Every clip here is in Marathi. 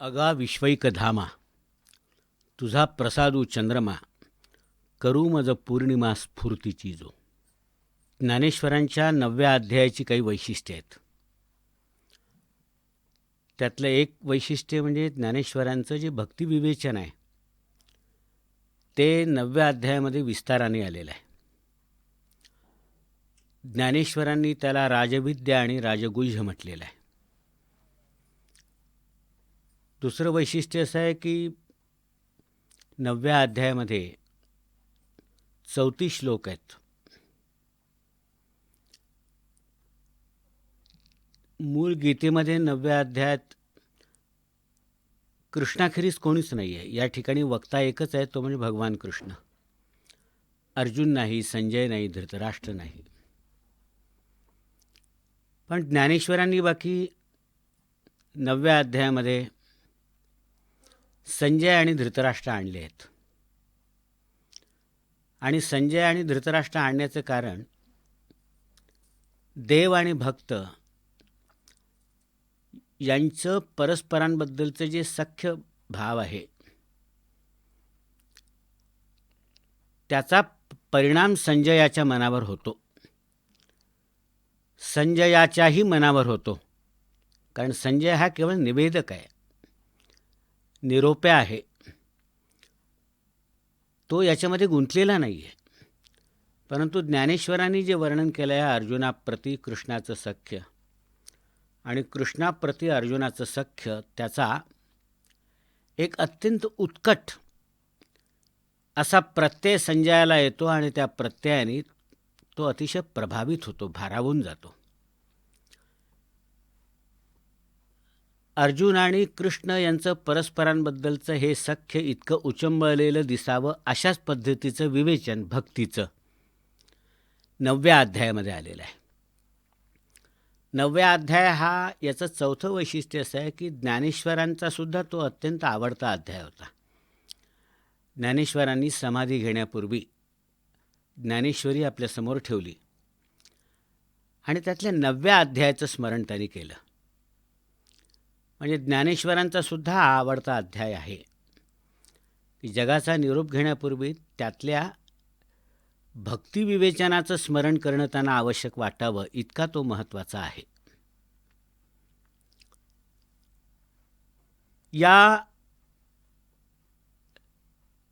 अगा विश्वैकधामा तुझा प्रसादू चंद्रमा करू मज पौर्णिमा स्फूर्तीची जो. ज्ञानेश्वरांच्या 9व्या अध्यायाची काही वैशिष्ट्ये आहेत. त्यातलं एक वैशिष्ट्य म्हणजे ज्ञानेश्वरांचं जे भक्तिविवेचन आहे ते 9व्या अध्यायामध्ये विस्ताराने आलेलं आहे. ज्ञानेश्वरांनी त्याला राजविद्या आणि राजगुह्य म्हटलेलं आहे. दुसरं वैशिष्ट्य असं आहे की 9व्या अध्यायामध्ये 34 श्लोक आहेत. मूळ गीतेमध्ये 9व्या अध्यायात कृष्णाखेरीज कोणीच नाही आहे. या ठिकाणी वक्ता एकच आहे, तो म्हणजे भगवान कृष्ण. अर्जुन नाही, संजय नाही, धृतराष्ट्र नाही. पण ज्ञानेश्वरांनी बाकी 9व्या अध्यायामध्ये संजय आणि धृतराष्ट्र आणले आहेत. आणि संजय आणि धृतराष्ट्र आणण्याचं कारण देव आणि भक्त यांचं परस्परांबद्दलचं जे सख्य भाव आहे त्याचा परिणाम संजयाच्या मनावर होतो, संजयाच्याही मनावर होतो. कारण संजय हा केवळ निवेदक आहे, निरोप्या आहे, तो याच्यामध्ये गुंतलेला नाही आहे. परंतु ज्ञानेश्वरांनी जे वर्णन केलं आहे अर्जुनाप्रती कृष्णाचं सख्य आणि कृष्णाप्रती अर्जुनाचं सख्य, त्याचा एक अत्यंत उत्कट असा प्रत्यय संजयाला येतो आणि त्या प्रत्ययाने तो अतिशय प्रभावित होतो, भारावून जातो. अर्जुन आणि कृष्ण यांचं परस्परांबद्दलचं हे सख्य इतकं उचंबळलेलं दिसावं अशाच पद्धतीचं विवेचन भक्तीचं 9व्या अध्यायामध्ये आलेलं आहे. 9व्या अध्याय हा याचं चौथं वैशिष्ट्य असं आहे की ज्ञानेश्वरांचा सुद्धा तो अत्यंत आवडता अध्याय होता. ज्ञानेश्वरांनी समाधी घेण्यापूर्वी ज्ञानेश्वरी आपल्यासमोर ठेवली आणि त्यातल्या 9व्या अध्यायाचं स्मरण त्यांनी केलं. म्हणजे ज्ञानेश्वरांचा सुद्धा आवडता अध्याय आहे की जगाचा निरोप घेण्यापूर्वी त्यातल्या भक्तिविवेचनाचं स्मरण करणं त्यांना आवश्यक वाटावं, इतका तो महत्त्वाचा आहे. या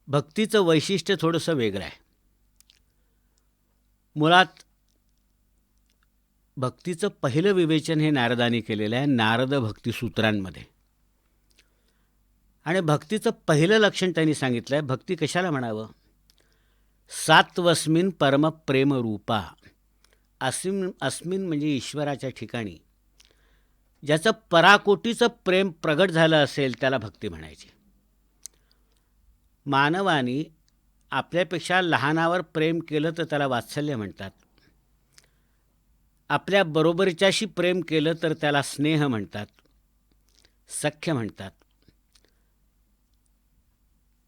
भक्तीचं वैशिष्ट्य थोडंसं वेगळं आहे. मुळात भक्तीचं पहिलं विवेचन हे नारदांनी केलेलं आहे, नारद भक्तिसूत्रांमध्ये. आणि भक्तीचं पहिलं लक्षण त्यांनी सांगितलं आहे. भक्ती कशाला म्हणावं? सात्वस्मिन परम प्रेम रूपा. अस्मिन म्हणजे ईश्वराच्या ठिकाणी ज्याचं पराकोटीचं प्रेम प्रगट झालं असेल त्याला भक्ती म्हणायची. मानवाने आपल्यापेक्षा लहानावर प्रेम केलं तर त्याला वात्सल्य म्हणतात. आपल्या बरोबरच्याशी प्रेम केलं तर त्याला स्नेह म्हणतात, सख्य म्हणतात.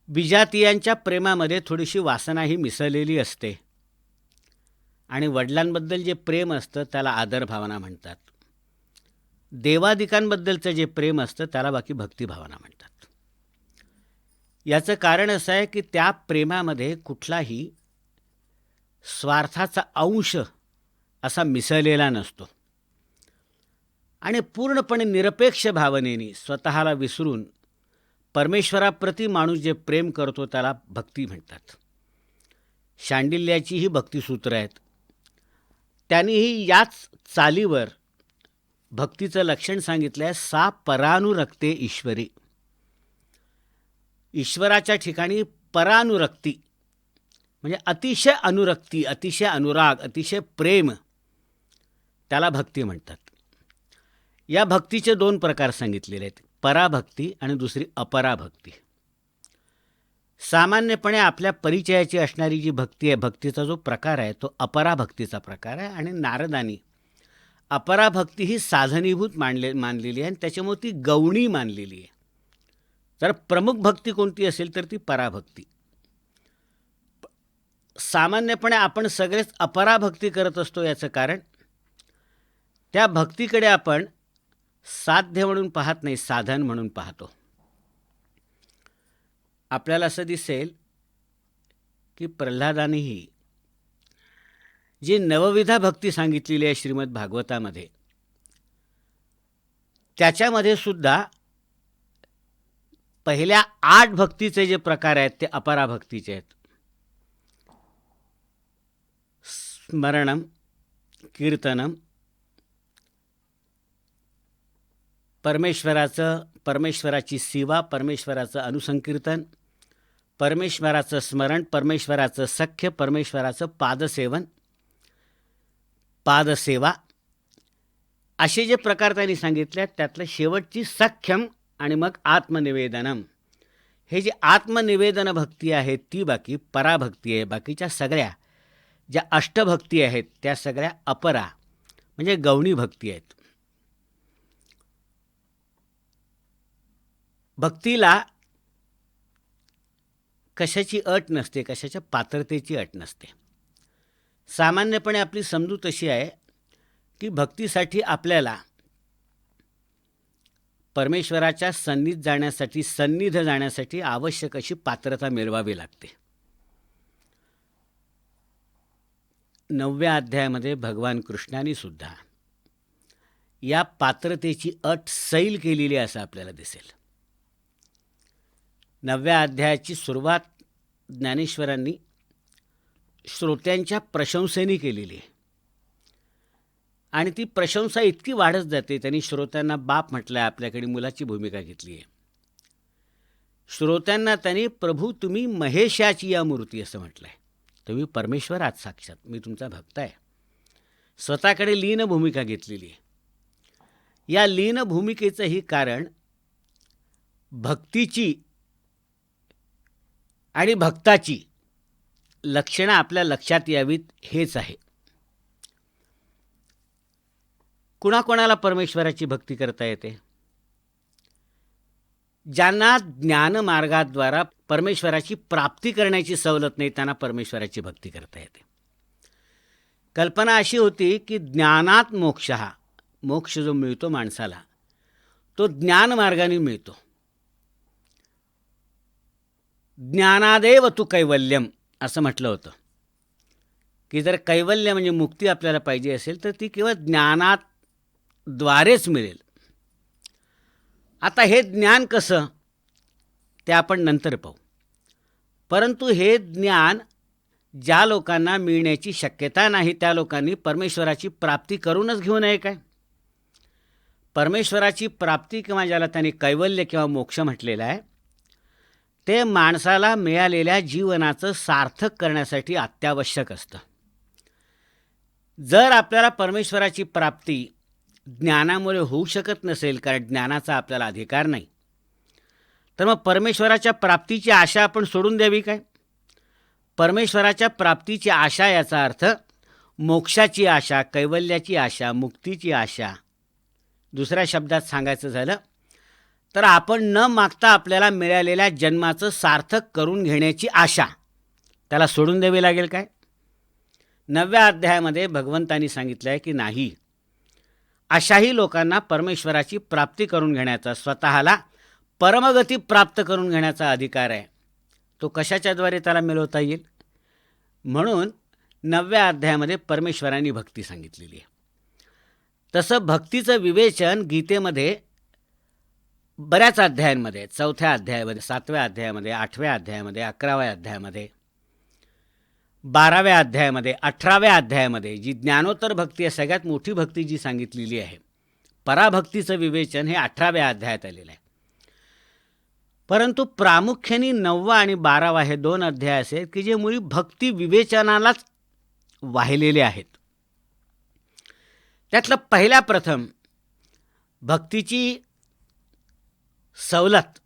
विजातीयांच्या प्रेमामध्ये थोडीशी वासनाही मिसळलेली असते आणि वडिलांबद्दल जे प्रेम असतं त्याला आदरभावना म्हणतात. देवादिकांबद्दलचं जे प्रेम असतं त्याला बाकी भक्तिभावना म्हणतात. याचं कारण असं आहे की त्या प्रेमामध्ये कुठलाही स्वार्थाचा अंश असा मिसळलेला नसतो आणि पूर्णपणे निरपेक्ष भावनेने स्वतःला विसरून परमेश्वराप्रती माणूस जे प्रेम करतो त्याला भक्ती म्हणतात. शांडिल्याचीही भक्तिसूत्र आहेत. त्यांनीही याच चालीवर भक्तीचं लक्षण सांगितलं आहे. सा परानुरक्ते ईश्वरी. ईश्वराच्या ठिकाणी परानुरक्ती म्हणजे अतिशय अनुरक्ती, अतिशय अनुराग, अतिशय प्रेम, त्याला भक्ती म्हणतात. या भक्तीचे 2 प्रकार सांगितलेले आहेत, पराभक्ती आणि दुसरी अपराभक्ती. सामान्यपणे आपल्या परिचयाची असणारी जी भक्ती आहे, भक्तीचा जो प्रकार आहे तो अपराभक्तीचा प्रकार आहे. आणि नारदांनी अपराभक्ती ही साधनीभूत मानलेली आहे आणि त्याच्यामुळे ती गौणी मानलेली आहे. तर प्रमुख भक्ती कोणती असेल तर ती पराभक्ती. सामान्यपणे आपण सगळेच अपराभक्ती करत असतो. याचं कारण त्या भक्तीकडे आपण साध्य म्हणून पाहत नाही, साधन म्हणून पाहतो. आपल्याला असं दिसेल की प्रल्हादानेही जी नवविधा भक्ती सांगितलेली आहे श्रीमद भागवतामध्ये, त्याच्यामध्ये सुद्धा पहिल्या 8 भक्तीचे जे प्रकार आहेत ते अपराभक्तीचे आहेत. स्मरणम, कीर्तनम, परमेश्वराची सेवा, परमेश्वराचं अनुसंकीर्तन, परमेश्वराचं स्मरण, परमेश्वराचं सख्य, परमेश्वराचं पादसेवन, पादसेवा, असे जे प्रकार त्यांनी सांगितले त्यातलं शेवटची सख्यम आणि मग आत्मनिवेदनम. हे जे आत्मनिवेदन भक्ती आहे ती बाकी पराभक्ती आहे. बाकीच्या सगळ्या ज्या अष्टभक्ती आहेत त्या सगळ्या अपरा म्हणजे गौणी भक्ती आहेत. भक्तीला कशाची अट नसते, कशाच्या पात्रतेची अट नसते. सामान्यपणे आपली समजूत अशी आहे की भक्तीसाठी आपल्याला परमेश्वराच्या सन्निध जाण्यासाठी आवश्यक अशी पात्रता मिळवावी लागते. 9व्या अध्यायामध्ये भगवान कृष्णाने सुद्धा या पात्रतेची अट सैल केलेली असं आपल्याला दिसेल. 9व्या अध्यायाची सुरुवात ज्ञानेश्वरांनी श्रोत्यांच्या प्रशंसेने केलेली आहे आणि ती प्रशंसा इतकी वाढत जाते. त्यांनी श्रोत्यांना बाप म्हटलं आहे, आपल्याकडे मुलाची भूमिका घेतली आहे. श्रोत्यांना त्यांनी प्रभू तुम्ही महेशाची या मूर्ती असं म्हटलं आहे. तुम्ही परमेश्वर आहात साक्षात, मी तुमचा भक्त आहे. स्वतःकडे लीन भूमिका घेतलेली आहे. या लीन भूमिकेचंही कारण भक्तीची आणि भक्ताची लक्षणं आपल्या लक्षात यावीत हेच आहे. कुणाकोणाला परमेश्वराची भक्ती करता येते? ज्यांना ज्ञानमार्गाद्वारा परमेश्वराची प्राप्ती करण्याची सवलत नाही त्यांना परमेश्वराची भक्ती करता येते. कल्पना अशी होती की ज्ञानात मोक्ष जो मिळतो माणसाला तो ज्ञानमार्गाने मिळतो. ज्ञानादेव तू कैवल्यम असं म्हटलं होतं की जर कैवल्य म्हणजे मुक्ती आपल्याला पाहिजे असेल तर ती केवळ ज्ञानाद्वारेच मिळेल. आता हे ज्ञान कसं ते आपण नंतर पाहू. परंतु हे ज्ञान ज्या लोकांना मिळण्याची शक्यता नाही त्या लोकांनी परमेश्वराची प्राप्ती करूनच घेऊ नये काय? परमेश्वराची प्राप्ती किंवा ज्याला त्यांनी कैवल्य किंवा मोक्ष म्हटलेलं आहे ते माणसाला मिळालेल्या जीवनाचं सार्थक करण्यासाठी अत्यावश्यक असतं. जर आपल्याला परमेश्वराची प्राप्ती ज्ञानामुळे होऊ शकत नसेल कारण ज्ञानाचा आपल्याला अधिकार नाही तर मग परमेश्वराच्या प्राप्तीची आशा आपण सोडून द्यावी काय? परमेश्वराच्या प्राप्तीची आशा याचा अर्थ मोक्षाची आशा, कैवल्याची आशा, मुक्तीची आशा. दुसऱ्या शब्दात सांगायचं झालं तर आपण न मागता आपल्याला मिळालेल्या जन्माचं सार्थक करून घेण्याची आशा त्याला सोडून द्यावी लागेल काय? 9व्या अध्यायामध्ये भगवंतांनी सांगितलं आहे की नाही, अशाही लोकांना परमेश्वराची प्राप्ती करून घेण्याचा, स्वतःला परमगती प्राप्त करून घेण्याचा अधिकार आहे. तो कशाच्याद्वारे त्याला मिळवता येईल? म्हणून 9व्या अध्यायामध्ये परमेश्वरांनी भक्ती सांगितलेली आहे. तसं भक्तीचं विवेचन गीतेमध्ये बऱ्याच अध्यायांमध्ये, 4थ्या अध्यायामध्ये, 7व्या अध्यायामध्ये, 8व्या अध्यायामध्ये, 11व्या अध्यायामध्ये, 12व्या अध्यायामध्ये, 18व्या अध्यायामध्ये जी ज्ञानोत्तर भक्ती आहे, सगळ्यात मोठी भक्ती जी सांगितलेली आहे, पराभक्तीचं विवेचन हे 18व्या अध्यायात आलेलं आहे. परंतु प्रामुख्याने 9वा आणि 12वा हे 2 अध्याय असे आहेत की जे मुळी भक्ती विवेचनालाच वाहिलेले आहेत. त्यातलं पहिल्या प्रथम भक्तीची सवलत,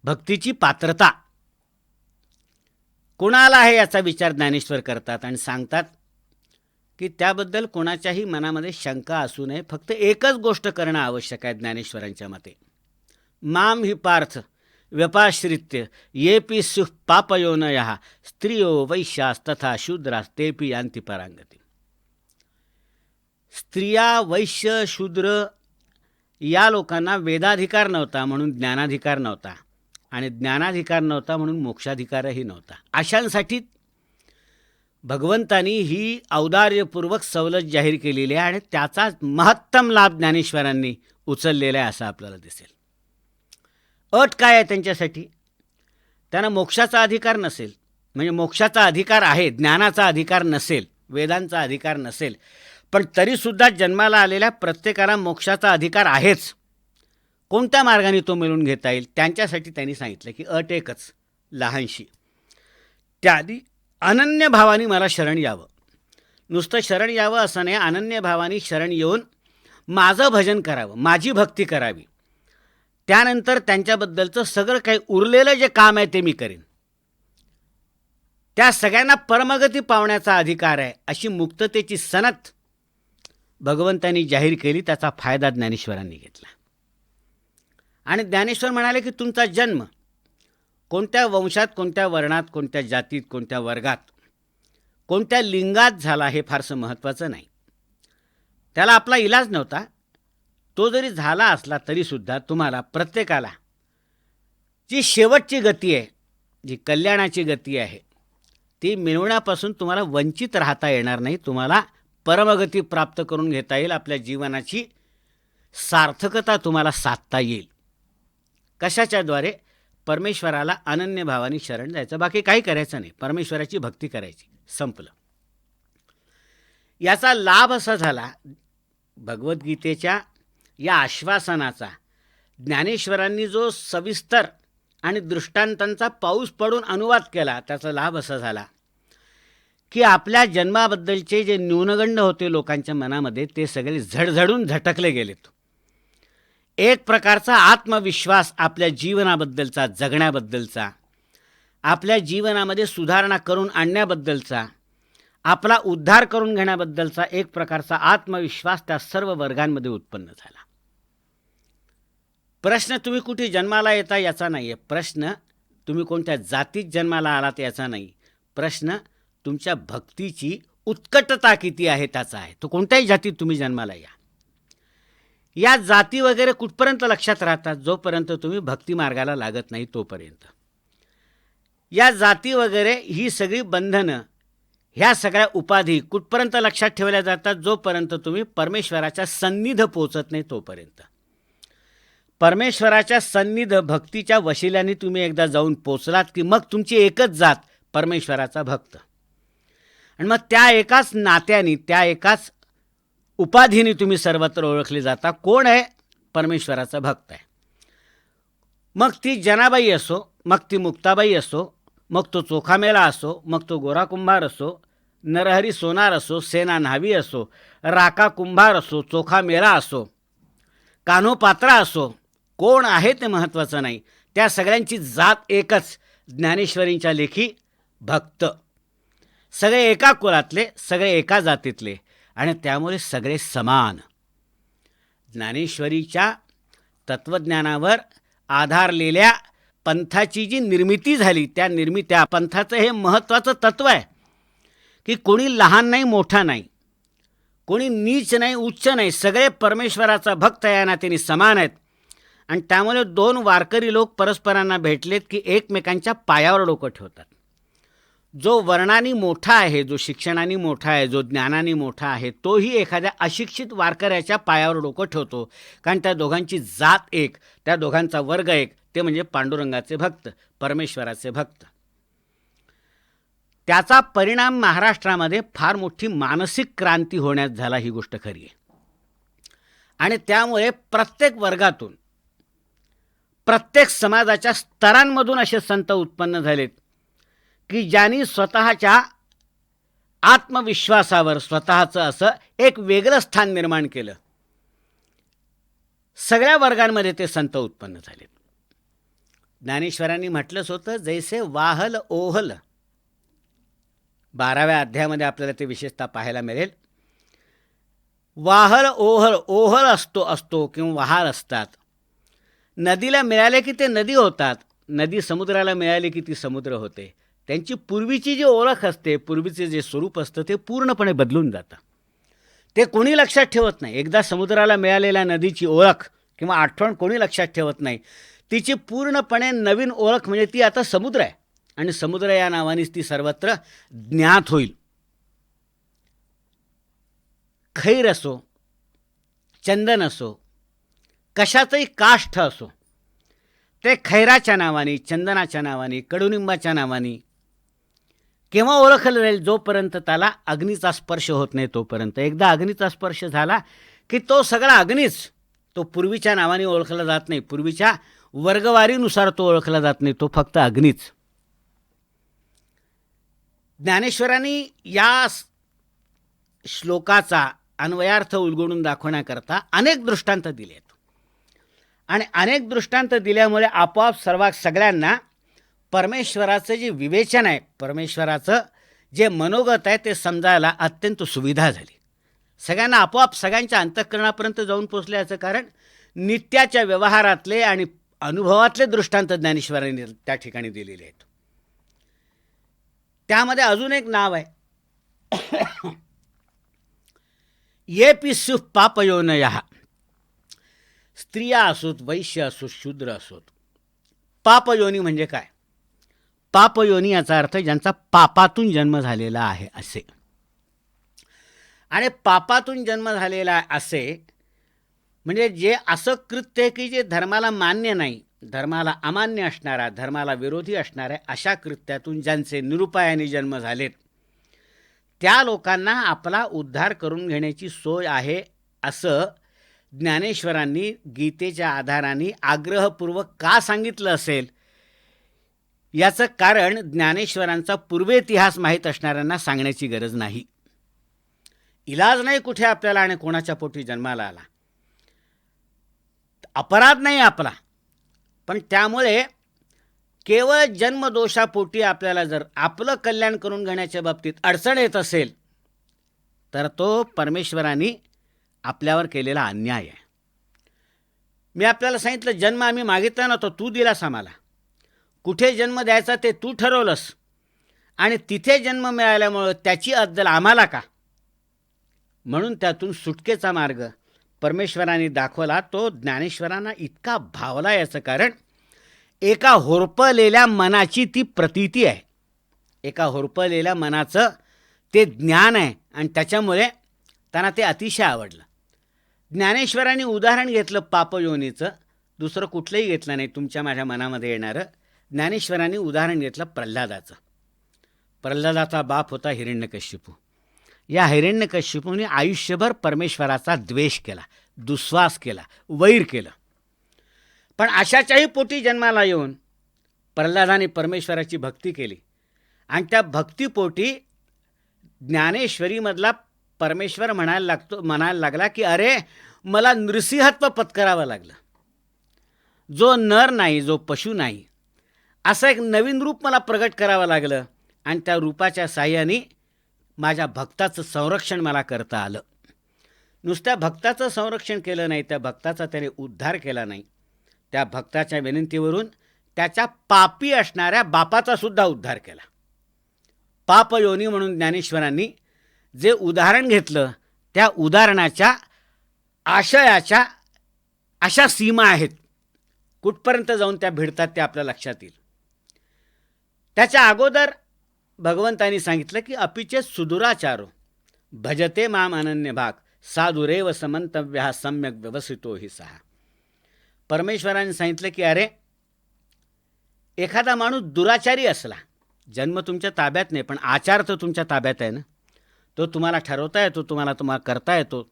भक्तीची पात्रता कोणाला आहे याचा विचार ज्ञानेश्वर करतात आणि सांगतात की त्याबद्दल कोणाच्याही मनामध्ये शंका असू नये. फक्त एकच गोष्ट करणं आवश्यक आहे ज्ञानेश्वरांच्या मते. माम हि पार्थ व्यपाश्रित्य येपी सुख पापयोनयः स्त्रियो वैश्यास्तथा शूद्रास्तेपि यान्ति परांगती. स्त्रिया, वैश्य, शूद्र या लोकांना वेदाधिकार नव्हता म्हणून ज्ञानाधिकार नव्हता आणि ज्ञानाधिकार नव्हता म्हणून मोक्षाधिकारही नव्हता. अशांसाठी भगवंतांनी ही औदार्यपूर्वक सवलत जाहीर केलेली आहे आणि त्याचा महत्तम लाभ ज्ञानेश्वरांनी उचललेला आहे असं आपल्याला दिसेल. अट काय आहे त्यांच्यासाठी? त्यांना मोक्षाचा अधिकार नसेल, म्हणजे मोक्षाचा अधिकार आहे, ज्ञानाचा अधिकार नसेल, वेदांचा अधिकार नसेल, पण तरीसुद्धा जन्माला आलेल्या प्रत्येकाला मोक्षाचा अधिकार आहेच. कोणत्या मार्गाने तो मिळवून घेता येईल? त्यांच्यासाठी त्यांनी सांगितलं की अट एकच लहानशी, त्याआधी अनन्य भावाने मला शरण यावं. नुसतं शरण यावं असं नाही, अनन्य भावाने शरण येऊन माझं भजन करावं, माझी भक्ती करावी. त्यानंतर त्यांच्याबद्दलचं सगळं काही उरलेलं जे काम आहे ते मी करेन. त्या सगळ्यांना परमगती पावण्याचा अधिकार आहे अशी मुक्ततेची सनद भगवंतांनी जाहीर केली. त्याचा फायदा ज्ञानेश्वरांनी घेतला. आणि ज्ञानेश्वर म्हणाले की तुमचा जन्म कोणत्या वंशात, कोणत्या वर्णात, कोणत्या जातीत, कोणत्या वर्गात, कोणत्या लिंगात झाला हे फारसं महत्त्वाचं नाही. त्याला आपला इलाज नव्हता. तो जरी झाला असला तरीसुद्धा तुम्हाला प्रत्येकाला जी शेवटची गती आहे, जी कल्याणाची गती आहे, ती मिळवण्यापासून तुम्हाला वंचित राहता येणार नाही. तुम्हाला परमगती प्राप्त करून घेता येईल. आपल्या जीवनाची सार्थकता तुम्हाला साधता येईल. कशाच्याद्वारे? परमेश्वराला अनन्य भावाने शरण जायचं, बाकी काही करायचं नाही, परमेश्वराची भक्ती करायची, संपलं. याचा लाभ असा झाला, भगवद्गीतेच्या या आश्वासनाचा ज्ञानेश्वरांनी जो सविस्तर आणि दृष्टांतांचा पाऊस पडून अनुवाद केला, त्याचा लाभ असा झाला की आपल्या जन्माबद्दलचे जे न्यूनगंड होते लोकांच्या मनामध्ये ते सगळे झडझडून झटकले गेलेत. एक प्रकारचा आत्मविश्वास आपल्या जीवनाबद्दलचा, जगण्याबद्दलचा, आपल्या जीवनामध्ये सुधारणा करून आणण्याबद्दलचा, आपला उद्धार करून घेण्याबद्दलचा एक प्रकारचा आत्मविश्वास त्या सर्व वर्गांमध्ये उत्पन्न झाला. प्रश्न तुम्ही कुठे जन्माला येता याचा नाही आहे. प्रश्न तुम्ही कोणत्या जातीत जन्माला आलात याचा नाही. प्रश्न तुमच्या भक्तीची उत्कटता किती आहे त्याचा आहे. तो कोणत्याही जातीत तुम्ही जन्माला या. या जाती वगैरे कुठपर्यंत लक्षात राहतात? जोपर्यंत तुम्ही भक्ती मार्गाला लागत नाही तोपर्यंत. या जाती वगैरे ही सगळी बंधनं, ह्या सगळ्या उपाधी कुठपर्यंत लक्षात ठेवल्या जातात? जोपर्यंत तुम्ही परमेश्वराच्या सन्निध पोचत नाही तोपर्यंत. परमेश्वराच्या सन्निध भक्तीच्या वशिल्याने तुम्ही एकदा जाऊन पोचलात की मग तुमची एकच जात, परमेश्वराचा भक्त. आणि मग त्या एकाच नात्याने, त्या एकाच उपाधीने तुम्ही सर्वत्र ओळखले जाता. कोण आहे? परमेश्वराचा भक्त आहे. मग ती जनाबाई असो, मग ती मुक्ताबाई असो, मग तो चोखामेला असो, मग तो गोरा कुंभार असो, नरहरी सोनार असो, सेना न्हावी असो, राका कुंभार असो, चोखामेला असो, कान्होपात्रा असो, कोण आहे ते महत्त्वाचं नाही. त्या सगळ्यांची जात एकच, ज्ञानेश्वरींच्या लेखी भक्त. सगळे एका कुलातले, सगळे एका जातीतले आणि त्यामुळे सगळे समान. ज्ञानेश्वरीच्या तत्त्वज्ञानावर आधारलेल्या पंथाची जी निर्मिती झाली, त्या पंथाचं हे महत्त्वाचं तत्त्व आहे की कोणी लहान नाही, मोठा नाही, कोणी नीच नाही, उच्च नाही, सगळे परमेश्वराचा भक्त या नात्याने समान आहेत. आणि त्यामुळे दोन वारकरी लोक परस्परांना भेटलेत की एकमेकांच्या पायावर डोकं ठेवतात. जो वर्णाने मोठा आहे, जो शिक्षणाने मोठा आहे, जो ज्ञानाने मोठा आहे, तोही एखाद्या अशिक्षित वारकऱ्याच्या पायावर डोकं ठेवतो. कारण त्या दोघांची जात एक, त्या दोघांचा वर्ग एक, ते म्हणजे पांडुरंगाचे भक्त, परमेश्वराचे भक्त. त्याचा परिणाम महाराष्ट्रामध्ये फार मोठी मानसिक क्रांती होण्यात झाला, ही गोष्ट खरी आहे. आणि त्यामुळे प्रत्येक वर्गातून, प्रत्येक समाजाच्या स्तरांमधून असे संत उत्पन्न झालेत की ज्यांनी स्वतःच्या आत्मविश्वासावर स्वतःचं असं एक वेगळं स्थान निर्माण केलं. सगळ्या वर्गांमध्ये ते संत उत्पन्न झालेत. ज्ञानेश्वरांनी म्हटलंच होतं, जैसे वाहल ओहल. 12व्या अध्यायामध्ये आपल्याला ते विशेषतः पाहायला मिळेल. वाहल ओहल, ओहल असतो किंवा वहाल असतात. नदीला मिळाले की ते नदी होतात, नदी समुद्राला मिळाली की ती समुद्र होते. त्यांची पूर्वीची जी ओळख असते, पूर्वीचे जे स्वरूप असतं ते पूर्णपणे बदलून जातं. ते कोणी लक्षात ठेवत नाही. एकदा समुद्राला मिळालेल्या नदीची ओळख किंवा आठवण कोणी लक्षात ठेवत नाही. तिची पूर्णपणे नवीन ओळख म्हणजे ती आता समुद्र आहे आणि समुद्र या नावानेच ती सर्वत्र ज्ञात होईल. खैर असो, चंदन असो, कशाचंही काष्ठ असो, ते खैराच्या नावाने, चंदनाच्या नावाने, कडुनिंबाच्या नावाने केव्हा ओळखलं जाईल? जोपर्यंत त्याला अग्नीचा स्पर्श होत नाही तोपर्यंत. एकदा अग्नीचा स्पर्श झाला की तो सगळा अग्नीच. तो पूर्वीच्या नावाने ओळखला जात नाही, पूर्वीच्या वर्गवारीनुसार तो ओळखला जात नाही, तो फक्त अग्नीच. ज्ञानेश्वरांनी या श्लोकाचा अन्वयार्थ उलगडून दाखवण्याकरता अनेक दृष्टांत दिलेत आणि अनेक दृष्टांत दिल्यामुळे आपोआप सगळ्यांना परमेश्वराचं जे विवेचन आहे, परमेश्वराचं जे मनोगत आहे ते समजायला अत्यंत सुविधा झाली. सगळ्यांना आपोआप सगळ्यांच्या अंतःकरणापर्यंत जाऊन पोचले. याचं कारण नित्याच्या व्यवहारातले आणि अनुभवातले दृष्टांत ज्ञानेश्वरांनी त्या ठिकाणी दिलेले आहेत. त्यामध्ये अजून एक नाव आहे, ये पी स्युः पापयोनयः. स्त्रिया असोत, वैश्य असोत, शूद्र असोत. पापयोनी म्हणजे काय? पापयोनी याचा अर्थ ज्यांचा पापातून जन्म झालेला आहे असे. आणि पापातून जन्म झालेला असे म्हणजे जे असं कृत्य की जे धर्माला मान्य नाही, धर्माला अमान्य असणारा, धर्माला विरोधी असणाऱ्या अशा कृत्यातून ज्यांचे निरुपायाने जन्म झालेत, त्या लोकांना आपला उद्धार करून घेण्याची सोय आहे असं ज्ञानेश्वरांनी गीतेच्या आधाराने आग्रहपूर्वक का सांगितलं असेल? याचं कारण ज्ञानेश्वरांचा पूर्वेतिहास माहीत असणाऱ्यांना सांगण्याची गरज नाही. इलाज नाही कुठे आपल्याला आणि कोणाच्या पोटी जन्माला आला, अपराध नाही आपला, पण त्यामुळे केवळ जन्मदोषापोटी आपल्याला जर आपलं कल्याण करून घेण्याच्या बाबतीत अडचण येत असेल तर तो परमेश्वराने आपल्यावर केलेला अन्याय आहे. मी आपल्याला सांगितलं, जन्म आम्ही मागितला नव्हता, तू दिलास आम्हाला. कुठे जन्म द्यायचा ते तू ठरवलंस आणि तिथे जन्म मिळाल्यामुळं त्याची अद्दल आम्हाला का? म्हणून त्यातून सुटकेचा मार्ग परमेश्वराने दाखवला. तो ज्ञानेश्वरांना इतका भावला. याचं कारण एका होरपळलेल्या मनाची ती प्रतीती आहे, एका होरपळलेल्या मनाचं ते ज्ञान आहे आणि त्याच्यामुळे त्यांना ते अतिशय आवडलं. ज्ञानेश्वरांनी उदाहरण घेतलं पापयोनीचं, दुसरं कुठलंही घेतलं नाही तुमच्या माझ्या मनामध्ये येणारं. ज्ञानेश्वरांनी उदाहरण घेतलं प्रल्हादाचं. प्रल्हादाचा बाप होता हिरण्यकश्यपू. या हिरण्यकश्यपूने आयुष्यभर परमेश्वराचा द्वेष केला, दुस्वास केला, वैर केलं. पण अशाच्याही पोटी जन्माला येऊन प्रल्हादाने परमेश्वराची भक्ती केली आणि त्या भक्तीपोटी ज्ञानेश्वरीमधला परमेश्वर म्हणायला लागला की अरे मला नृसिंहत्व पत्करावं लागलं. जो नर नाही, जो पशु नाही, असं एक नवीन रूप मला प्रगट करावं लागलं आणि त्या रूपाच्या साह्याने माझ्या भक्ताचं संरक्षण मला करता आलं. नुसत्या भक्ताचं संरक्षण केलं नाही, त्या भक्ताचा त्याने उद्धार केला नाही. त्या भक्ताच्या विनंतीवरून त्याच्या पापी असणाऱ्या बापाचा सुद्धा उद्धार केला. पापयोनी म्हणून ज्ञानेश्वरांनी जे उदाहरण घेतलं त्या उदाहरणाच्या आशयाच्या अशा सीमा आहेत, कुठपर्यंत जाऊन त्या भिडतात ते आपल्या लक्षात येईल. त्याच्या अगोदर भगवंतांनी सांगितलं की अपिचे सुदुराचारो भजते माम अनन्य भाग साधुरेव समंतव्य सम्यक व्यवसितो हि सहा. परमेश्वराने सांगितलं की अरे एखादा माणूस दुराचारी असला, जन्म तुमच्या ताब्यात नाही पण आचार तर तुमच्या ताब्यात आहे ना, तो तुम्हाला ठरवता येतो, तुम्हाला करता येतो.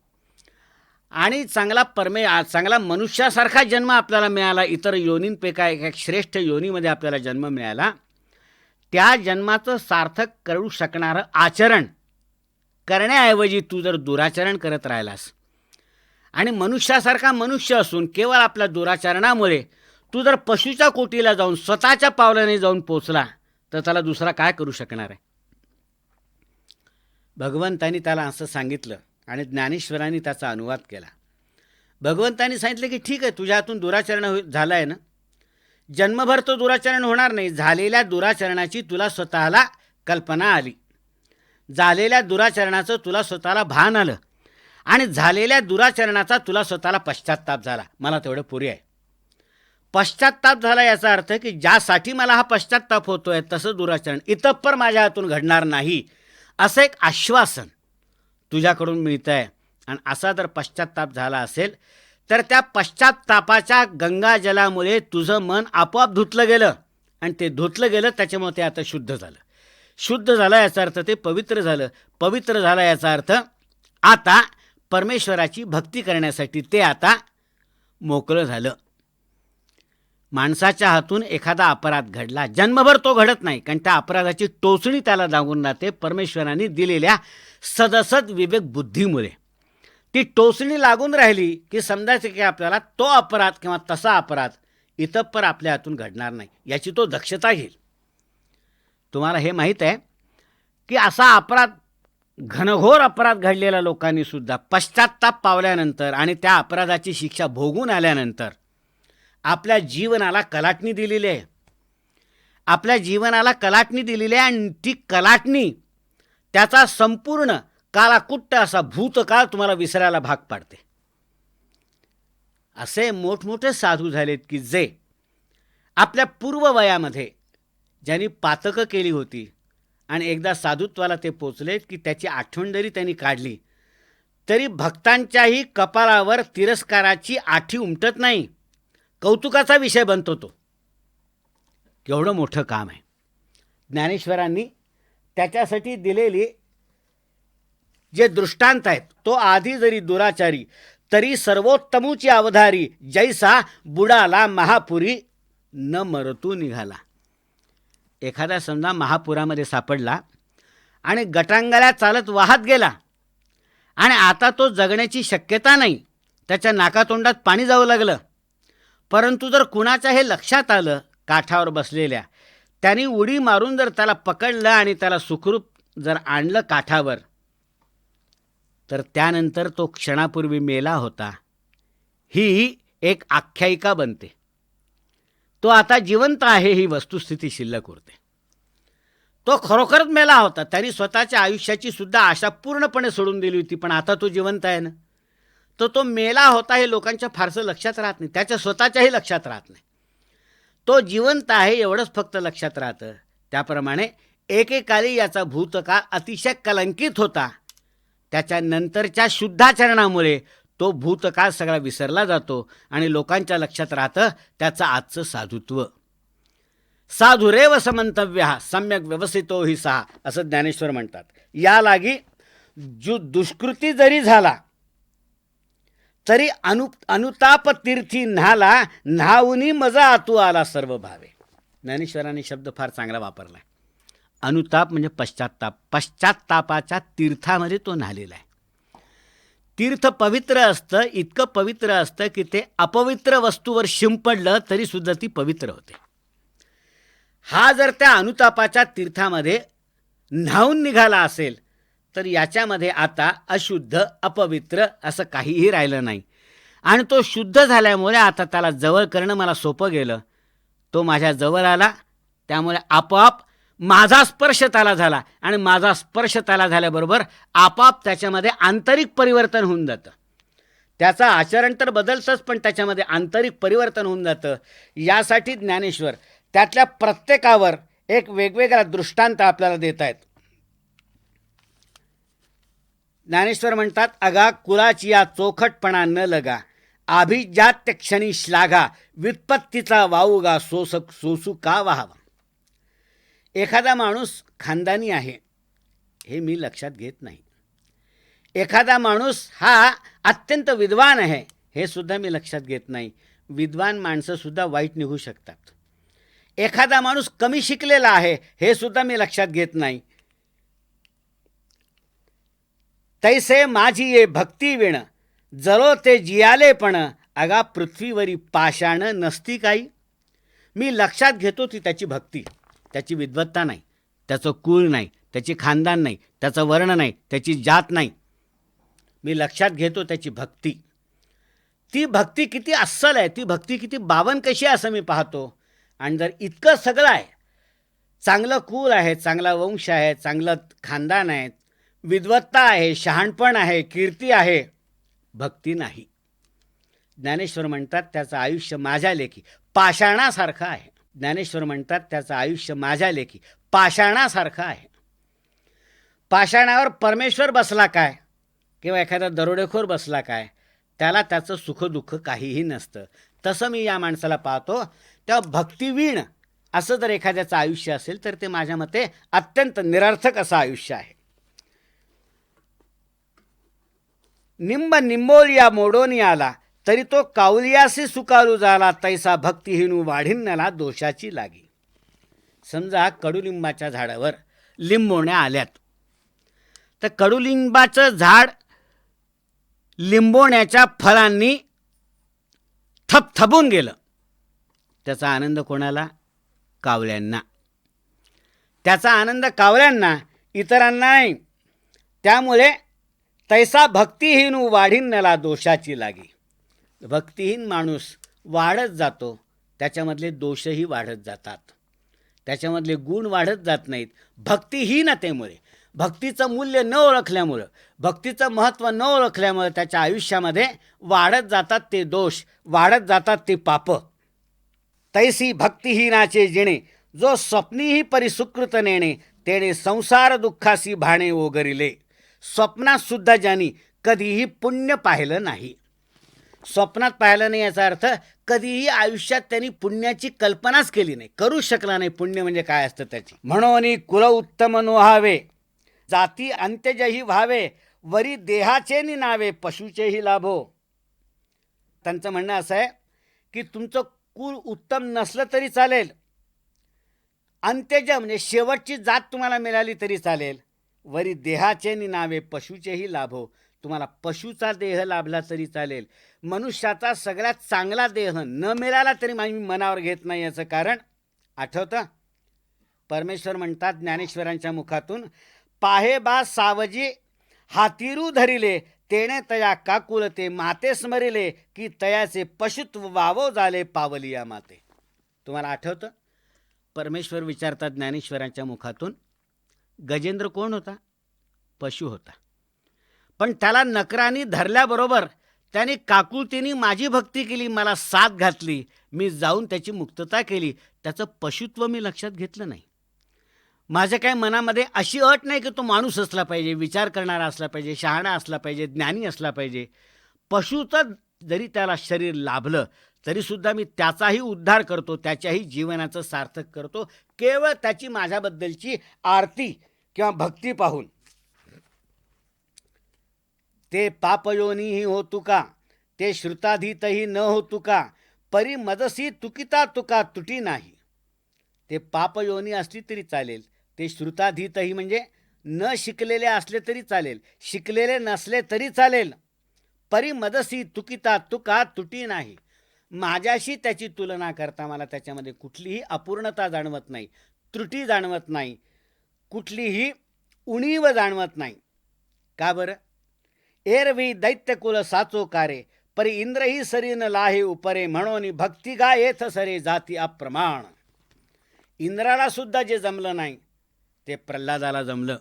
आणि चांगला मनुष्यासारखा जन्म आपल्याला मिळाला, इतर योनींपैकी एक श्रेष्ठ योनीमध्ये आपल्याला जन्म मिळाला. त्या जन्माचं सार्थक करू शकणारं आचरण करण्याऐवजी तू जर दुराचरण करत राहिलास आणि मनुष्यासारखा मनुष्य असून केवळ आपल्या दुराचरणामुळे तू जर पशुच्या कोटीला जाऊन स्वतःच्या पावलाने जाऊन पोचला तर त्याला दुसरा काय करू शकणार आहे? भगवंतांनी त्याला असं सांगितलं आणि ज्ञानेश्वरांनी त्याचा अनुवाद केला. भगवंतांनी सांगितलं की ठीक आहे, तुझ्या हातून दुराचरण झालं आहे ना, जन्मभर तो दुराचरण होणार नाही. झालेल्या दुराचरणाची तुला स्वतःला कल्पना आली, झालेल्या दुराचरणाचं तुला स्वतःला भान आलं आणि झालेल्या दुराचरणाचा तुला स्वतःला पश्चात्ताप झाला. मला तेवढं पुरे आहे. पश्चात्ताप झाला याचा अर्थ की ज्यासाठी मला हा पश्चात्ताप होतोय तसं दुराचरण इतप्पर माझ्या हातून घडणार नाही, असं एक आश्वासन तुझ्याकडून मिळतं आहे. आणि असा जर पश्चात्ताप झाला असेल तर त्या पश्चात्तापाच्या गंगाजलामुळे तुझं मन आपोआप धुतलं गेलं, आणि ते धुतलं गेलं त्याच्यामुळे ते आता शुद्ध झालं. शुद्ध झालं याचा अर्थ ते पवित्र झालं. पवित्र झालं याचा अर्थ आता परमेश्वराची भक्ती करण्यासाठी ते आता मोकळं झालं. माणसाच्या हातून एखादा अपराध घडला, जन्मभर तो घडत नाही, कारण त्या अपराधाची टोचणी त्याला लागून राहते परमेश्वराने दिलेल्या सदसद विवेक बुद्धीमुळे. ती टोचणी लागून राहिली की समजायचं की आपल्याला तो अपराध किंवा तसा अपराध इतप्पर आपल्या हातून घडणार नाही, याची तो दक्षता घेईल. तुम्हाला हे माहीत आहे की असा अपराध, घनघोर अपराध घडलेल्या लोकांनी सुद्धा पश्चात्ताप पावल्यानंतर आणि त्या अपराधाची शिक्षा भोगून आल्यानंतर आपल्या जीवनाला कलाटणी दिलेली आहे. आपल्या जीवनाला कलाटणी दिलेली आहे, आणि ती कलाटणी त्याचा संपूर्ण कालाकुट्ट असा भूतकाळ तुम्हाला विसरायला भाग पाडते. असे मोठमोठे साधू झालेत की जे आपल्या पूर्ववयामध्ये ज्यांनी पातकं केली होती आणि एकदा साधुत्वाला ते पोचलेत की त्याची आठवण जरी त्यांनी काढली तरी भक्तांच्याही कपाळावर तिरस्काराची आठी उमटत नाही, कौतुकाचा विषय बनतो तो. केवढं मोठं काम आहे. ज्ञानेश्वरांनी त्याच्यासाठी दिलेली जे दृष्टांत आहेत, तो आधी जरी दुराचारी तरी सर्वोत्तमूची अवधारी, जैसा बुडाला महापुरी न मरतू निघाला. एखादा समजा महापुरामध्ये सापडला आणि गटांगळ्या चालत वाहत गेला आणि आता तो जगण्याची शक्यता नाही, त्याच्या नाकातोंडात पाणी जाऊ लागलं. परंतु जर कुणाच्या हे लक्षात आलं, काठावर बसलेल्या त्यांनी उडी मारून जर त्याला पकडलं आणि त्याला सुखरूप जर आणलं काठावर, तर त्यानंतर तो क्षणापूर्वी मेला होता ही एक आख्यायिका बनते. तो आता जिवंत आहे ही वस्तुस्थिती शिल्लक उरते. तो खरोखरच मेला होता, त्यांनी स्वतःच्या आयुष्याची सुद्धा आशा पूर्णपणे सोडून दिली होती, पण आता तो जिवंत आहे ना. तो मेला होता हे लोकांच्या फारसं लक्षात राहत नाही, त्याच्या स्वतःच्याही लक्षात राहत नाही. तो जिवंत आहे एवढंच फक्त लक्षात राहतं. त्याप्रमाणे एकेकाळी याचा भूतकाळ अतिशय कलंकित होता, त्याच्यानंतरच्या शुद्धाचरणामुळे तो भूतकाळ सगळा विसरला जातो आणि लोकांच्या लक्षात राहतं त्याचं आजचं साधुत्व. साधुरेव समंतव्य सम्यक व्यवस्थितो हि सहा, असं ज्ञानेश्वर म्हणतात. या लागी जो दुष्कृती जरी झाला तरी अनुताप तीर्थी न्हाला, न्हाऊनी मजा आतू आला सर्व भावे. ज्ञानेश्वरांनी शब्द फार चांगला वापरला आहे. अनुताप म्हणजे पश्चात्ताप. पश्चात्तापाच्या तीर्थामध्ये तो न्हालेला आहे. तीर्थ पवित्र असतं, इतकं पवित्र असतं की ते अपवित्र वस्तूवर शिंपडलं तरी सुद्धा ती पवित्र होते. हा जर त्या अनुतापाच्या तीर्थामध्ये न्हावून निघाला असेल तर याच्यामध्ये आता अशुद्ध अपवित्र असं काहीही राहिलं नाही, आणि तो शुद्ध झाल्यामुळे आता त्याला जवळ करणं मला सोपं गेलं. तो माझ्या जवळ आला, त्यामुळे आपोआप माझा स्पर्श त्याला झाला, आणि माझा स्पर्श त्याला झाल्याबरोबर आपोआप त्याच्यामध्ये आंतरिक परिवर्तन होऊन जातं. त्याचं आचरण तर बदलतंच, पण त्याच्यामध्ये आंतरिक परिवर्तन होऊन जातं. यासाठी ज्ञानेश्वर त्यातल्या प्रत्येकावर एक वेगवेगळा दृष्टांत आपल्याला देत आहेत. ज्ञानेश्वर म्हणतात, अगा कुलाची या चोखटपणा न लगा, अभिजात्य क्षणी श्लाघा, व्युत्पत्तीचा वाऊगा सोसू का व्हावा. एखादा माणूस खानदानी आहे हे मी लक्षात घेत नाही. एखादा माणूस हा अत्यंत विद्वान आहे हे सुद्धा मी लक्षात घेत नाही. विद्वान माणसं सुद्धा वाईट निघू शकतात. एखादा माणूस कमी शिकलेला आहे हे सुद्धा मी लक्षात घेत नाही. तैसे माझी ये भक्ती विण, जलो ते जियालेपण, अगा पृथ्वीवरी पाषाण नसती काही. मी लक्षात घेतो ती त्याची भक्ती, त्याची विद्वत्ता नाही, त्याचं कुळ नाही, त्याची खानदान नाही, त्याचं वर्ण नाही, त्याची जात नाही. मी लक्षात घेतो त्याची भक्ती. ती भक्ती किती अस्सल आहे, ती भक्ती किती बावन कशी आहे असं मी पाहतो. आणि जर इतकं सगळं आहे, चांगलं कुळ आहे, चांगला वंश आहे, चांगलं खानदान आहे, विद्वत्ता आहे, शहाणपण आहे, कीर्ती आहे, भक्ती नाही. ज्ञानेश्वर म्हणतात त्याचं आयुष्य माझ्या लेखी पाषाणासारखं आहे. ज्ञानेश्वर म्हणतात त्याचं आयुष्य माझ्या लेखी पाषाणासारखं आहे. पाषाणावर परमेश्वर बसला काय किंवा एखादा दरोडेखोर बसला काय, त्याला त्याचं सुखदुःख काहीही नसतं. तसं मी या माणसाला पाहतो. तेव्हा भक्तिवीण असं जर एखाद्याचं आयुष्य असेल तर ते माझ्या मते अत्यंत निरर्थक असं आयुष्य आहे. निंब निंबोलिया मोडोनी आला तरी तो कावलियासी सुकारू झाला, तैसा भक्तिहीनू वाढिन्याला दोषाची लागी. समजा कडुलिंबाच्या झाडावर लिंबोण्या आल्यात, तर कडुलिंबाचं झाड लिंबोण्याच्या फळांनी थपथपून गेलं. त्याचा आनंद कोणाला? कावळ्यांना. त्याचा आनंद कावळ्यांना, इतरांना नाही. त्यामुळे तैसा भक्तिहीन वाढिन्याला दोषाची लागी. भक्तिहीन माणूस वाढत जातो, त्याच्यामधले दोषही वाढत जातात, त्याच्यामधले गुण वाढत जात नाहीत. भक्तिहीनतेमुळे, भक्तीचं मूल्य न ओळखल्यामुळं, भक्तीचं महत्त्व न ओळखल्यामुळे त्याच्या आयुष्यामध्ये वाढत जातात ते दोष, वाढत जातात ते पाप. तैसी भक्तिहीनाचे जिणे, जो स्वप्नीही परिसुकृत नेणे, तेणे संसार दुःखासी भाणे ओगरिले. स्वप्नात सुद्धा ज्यांनी कधीही पुण्य पाहिलं नाही, स्वप्नात पाहिलं नाही याचा अर्थ कधीही आयुष्यात त्यांनी पुण्याची कल्पनाच केली नाही, करू शकला नाही. पुण्य म्हणजे काय असतं त्याची. म्हणून कुल उत्तम नोहावे, जाती अंत्यजही व्हावे, वरी देहाचे नावे पशुचेही लाभो. त्यांचं म्हणणं असं आहे की तुमचं कुल उत्तम नसलं तरी चालेल, अंत्यज म्हणजे शेवटची जात तुम्हाला मिळाली तरी चालेल, वरी देहाचे नावे पशुचेही लाभो, तुम्हाला पशुचा देह लाभला तरी चालेल. मनुष्याचा सगळ्यात चांगला देह न मिळाला तरी मी मनावर घेत नाही. याचं कारण आठवतं? परमेश्वर म्हणतात ज्ञानेश्वरांच्या मुखातून, पाहे बा सावजी हातीरू धरिले, तेणे तया काकुलते माते स्मरिले, की तयाचे पशुत्व वावो झाले पावलिया माते. तुम्हाला आठवतं? परमेश्वर विचारतात ज्ञानेश्वरांच्या मुखातून, गजेंद्र कोण होता? पशु होता. पण त्याला नकराने धरल्याबरोबर त्याने काकुळतीने माझी भक्ती केली, मला साथ घातली, मी जाऊन त्याची मुक्तता केली. त्याचं पशुत्व मी लक्षात घेतलं नाही. माझ्या काय मनामध्ये अशी अट नाही की तो माणूस असला पाहिजे, विचार करणारा असला पाहिजे, शहाणा असला पाहिजे, ज्ञानी असला पाहिजे. पशुचं जरी त्याला शरीर लाभलं तरीसुद्धा मी त्याचाही उद्धार करतो, त्याच्याही जीवनाचं सार्थक करतो, केवळ त्याची माझ्याबद्दलची आरती किंवा भक्ती पाहून. ते पापयोनीही हो तुका, ते श्रुताधीतही न हो तुका, परी मदसी तुकिता तुका तुटी नाही. ते पापयोनी असली तरी चालेल, ते श्रुताधीतही म्हणजे न शिकलेले असले तरी चालेल, शिकलेले नसले तरी चालेल. परी मदसी तुकिता तुका तुटी नाही. माझ्याशी त्याची तुलना करता मला त्याच्यामध्ये कुठलीही अपूर्णता जाणवत नाही, त्रुटी जाणवत नाही, कुठलीही उणीव जाणवत नाही. का बरं? एरवी दैत्यकुल साचो कारे, परी इंद्रही सरीन लाहे उपरे, म्हणून भक्ती गा येथ सरे जाती अप्रमाण. इंद्राला सुद्धा जे जमलं नाही ते प्रल्हादाला जमलं.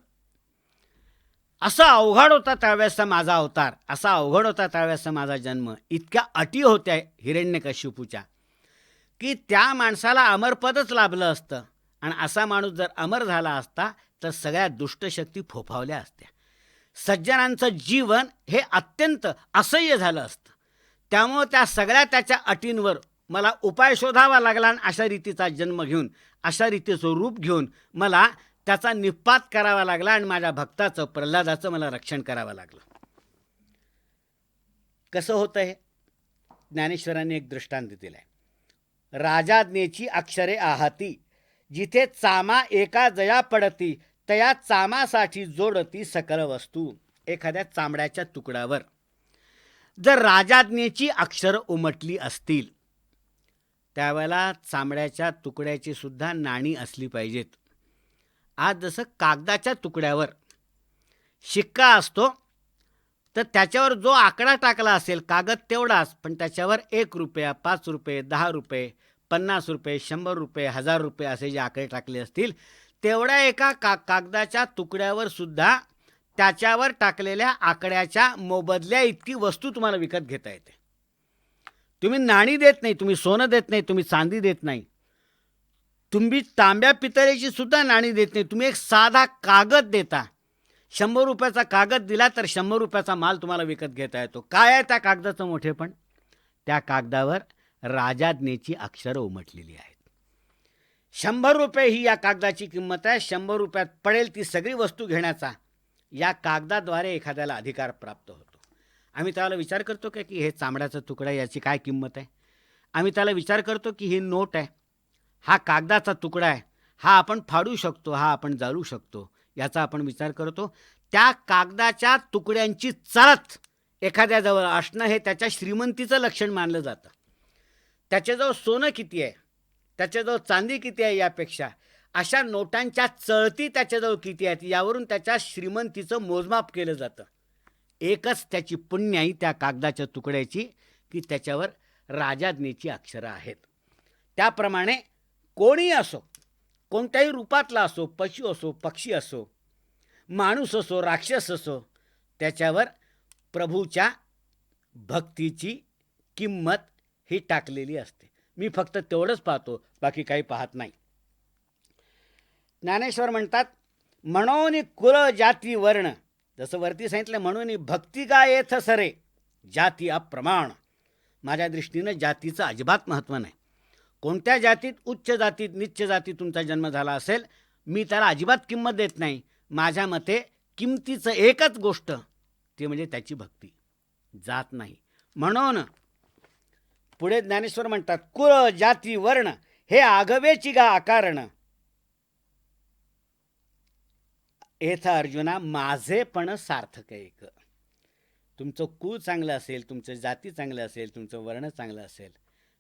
असा अवघड होता त्यावेळेसचा माझा अवतार, असा अवघड होता त्यावेळेसचा माझा जन्म. इतक्या अटी होत्या हिरण्यकश्यपूच्या की त्या माणसाला अमरपदच लाभलं असतं, आणि असा माणूस जर अमर झाला असता तर सगळ्या दुष्टशक्ती फोफावल्या असत्या. सज्जनांचं जीवन हे अत्यंत असह्य झालं असतं. त्यामुळं त्या सगळ्या त्याच्या अटींवर मला उपाय शोधावा लागला, आणि अशा रीतीचा जन्म घेऊन, अशा रीतीचं रूप घेऊन मला त्याचा निपात करावा लागला, आणि माझ्या भक्ताचं, प्रल्हादाचं मला रक्षण करावं लागलं. कसं होतं हे? ज्ञानेश्वरांनी एक दृष्टांत दिला आहे. राजाज्ञेची अक्षरे आहाती, जिथे चामा एका जया पडती, तया चामासाठी जोडती सकल वस्तू. एखाद्या चामड्याच्या तुकड्यावर जर राजाज्ञेची अक्षर उमटली असतील, त्यावेळेला चामड्याच्या तुकड्याची सुद्धा नाणी असली पाहिजेत. आज जसं कागदाच्या तुकड्यावर शिक्का असतो, तर त्याच्यावर जो आकडा टाकला असेल, कागद तेवढाच, पण त्याच्यावर 1 रुपया, 5 रुपये, 10 रुपये, 50 रुपये, 100 रुपये, 1000 रुपये असे जे आकडे टाकले असतील, तेवढ्या एका कागदाच्या तुकड्यावर सुद्धा त्याच्यावर टाकलेल्या आकड्याच्या मोबदल्या इतकी वस्तू तुम्हाला विकत घेता येते. तुम्ही नाणी देत नाही, तुम्ही सोनं देत नाही, तुम्ही चांदी देत नाही, तुम्ही तांब्या पितळेची सुद्धा नाणी देत नाही, तुम्ही एक साधा कागद देता. 100 रुपयाचा कागद दिला तर 100 रुपयाचा माल तुम्हाला विकत घेता येतो. काय आहे त्या कागदाचं मोठेपण? त्या कागदावर राजाज्ञेची अक्षरं उमटलेली आहेत. 100 रुपये ही या कागदाची किंमत आहे. 100 रुपयात पडेल ती सगळी वस्तू घेण्याचा या कागदाद्वारे एखाद्याला अधिकार प्राप्त होतो. आम्ही त्याला विचार करतो का की हे चामड्याचा तुकडा, याची काय किंमत आहे? आम्ही त्याला विचार करतो की ही नोट आहे, हा कागदाचा तुकडा आहे, हा आपण फाडू शकतो, हा आपण जाळू शकतो, याचा आपण विचार करतो. त्या कागदाच्या तुकड्यांची चलत एखाद्याजवळ असणं हे त्याच्या श्रीमंतीचं लक्षण मानलं जातं. त्याच्याजवळ सोनं किती आहे, त्याच्याजवळ चांदी किती आहे, यापेक्षा अशा नोटांच्या चळती त्याच्याजवळ किती आहेत यावरून त्याच्या श्रीमंतीचं मोजमाप केलं जातं. एकच त्याची पुण्याई त्या कागदाच्या तुकड्याची की त्याच्यावर राजाज्ञेची अक्षरं आहेत. त्याप्रमाणे कोणी असो, कोणत्याही रूपातला असो, पशु असो, पक्षी असो, माणूस असो, राक्षस असो, त्याच्यावर प्रभूच्या भक्तीची किंमत ही टाकलेली असते. मी फक्त तेवढंच पाहतो, बाकी काही पाहत नाही. ज्ञानेश्वर म्हणतात, म्हणून कुल जाती वर्ण, जसं वरती सांगितलं, म्हणून भक्ती का येथ सरे जाती अप्रमाण. माझ्या दृष्टीनं जातीचं अजिबात महत्त्व नाही. कोणत्या जातीत, उच्च जातीत, नीच जातीत तुमचा जन्म झाला असेल, मी त्याला अजिबात किंमत देत नाही. माझ्या मते किमतीचं एकच गोष्ट, ते म्हणजे त्याची भक्ती, जात नाही. म्हणून पुढे ज्ञानेश्वर म्हणतात, कुळ जाती वर्ण हे आगवेची गा आकारण, येथ अर्जुना माझेपण सार्थक एक. तुमचं कुळ चांगलं असेल, तुमचं जाती चांगलं असेल, तुमचं वर्ण चांगलं असेल,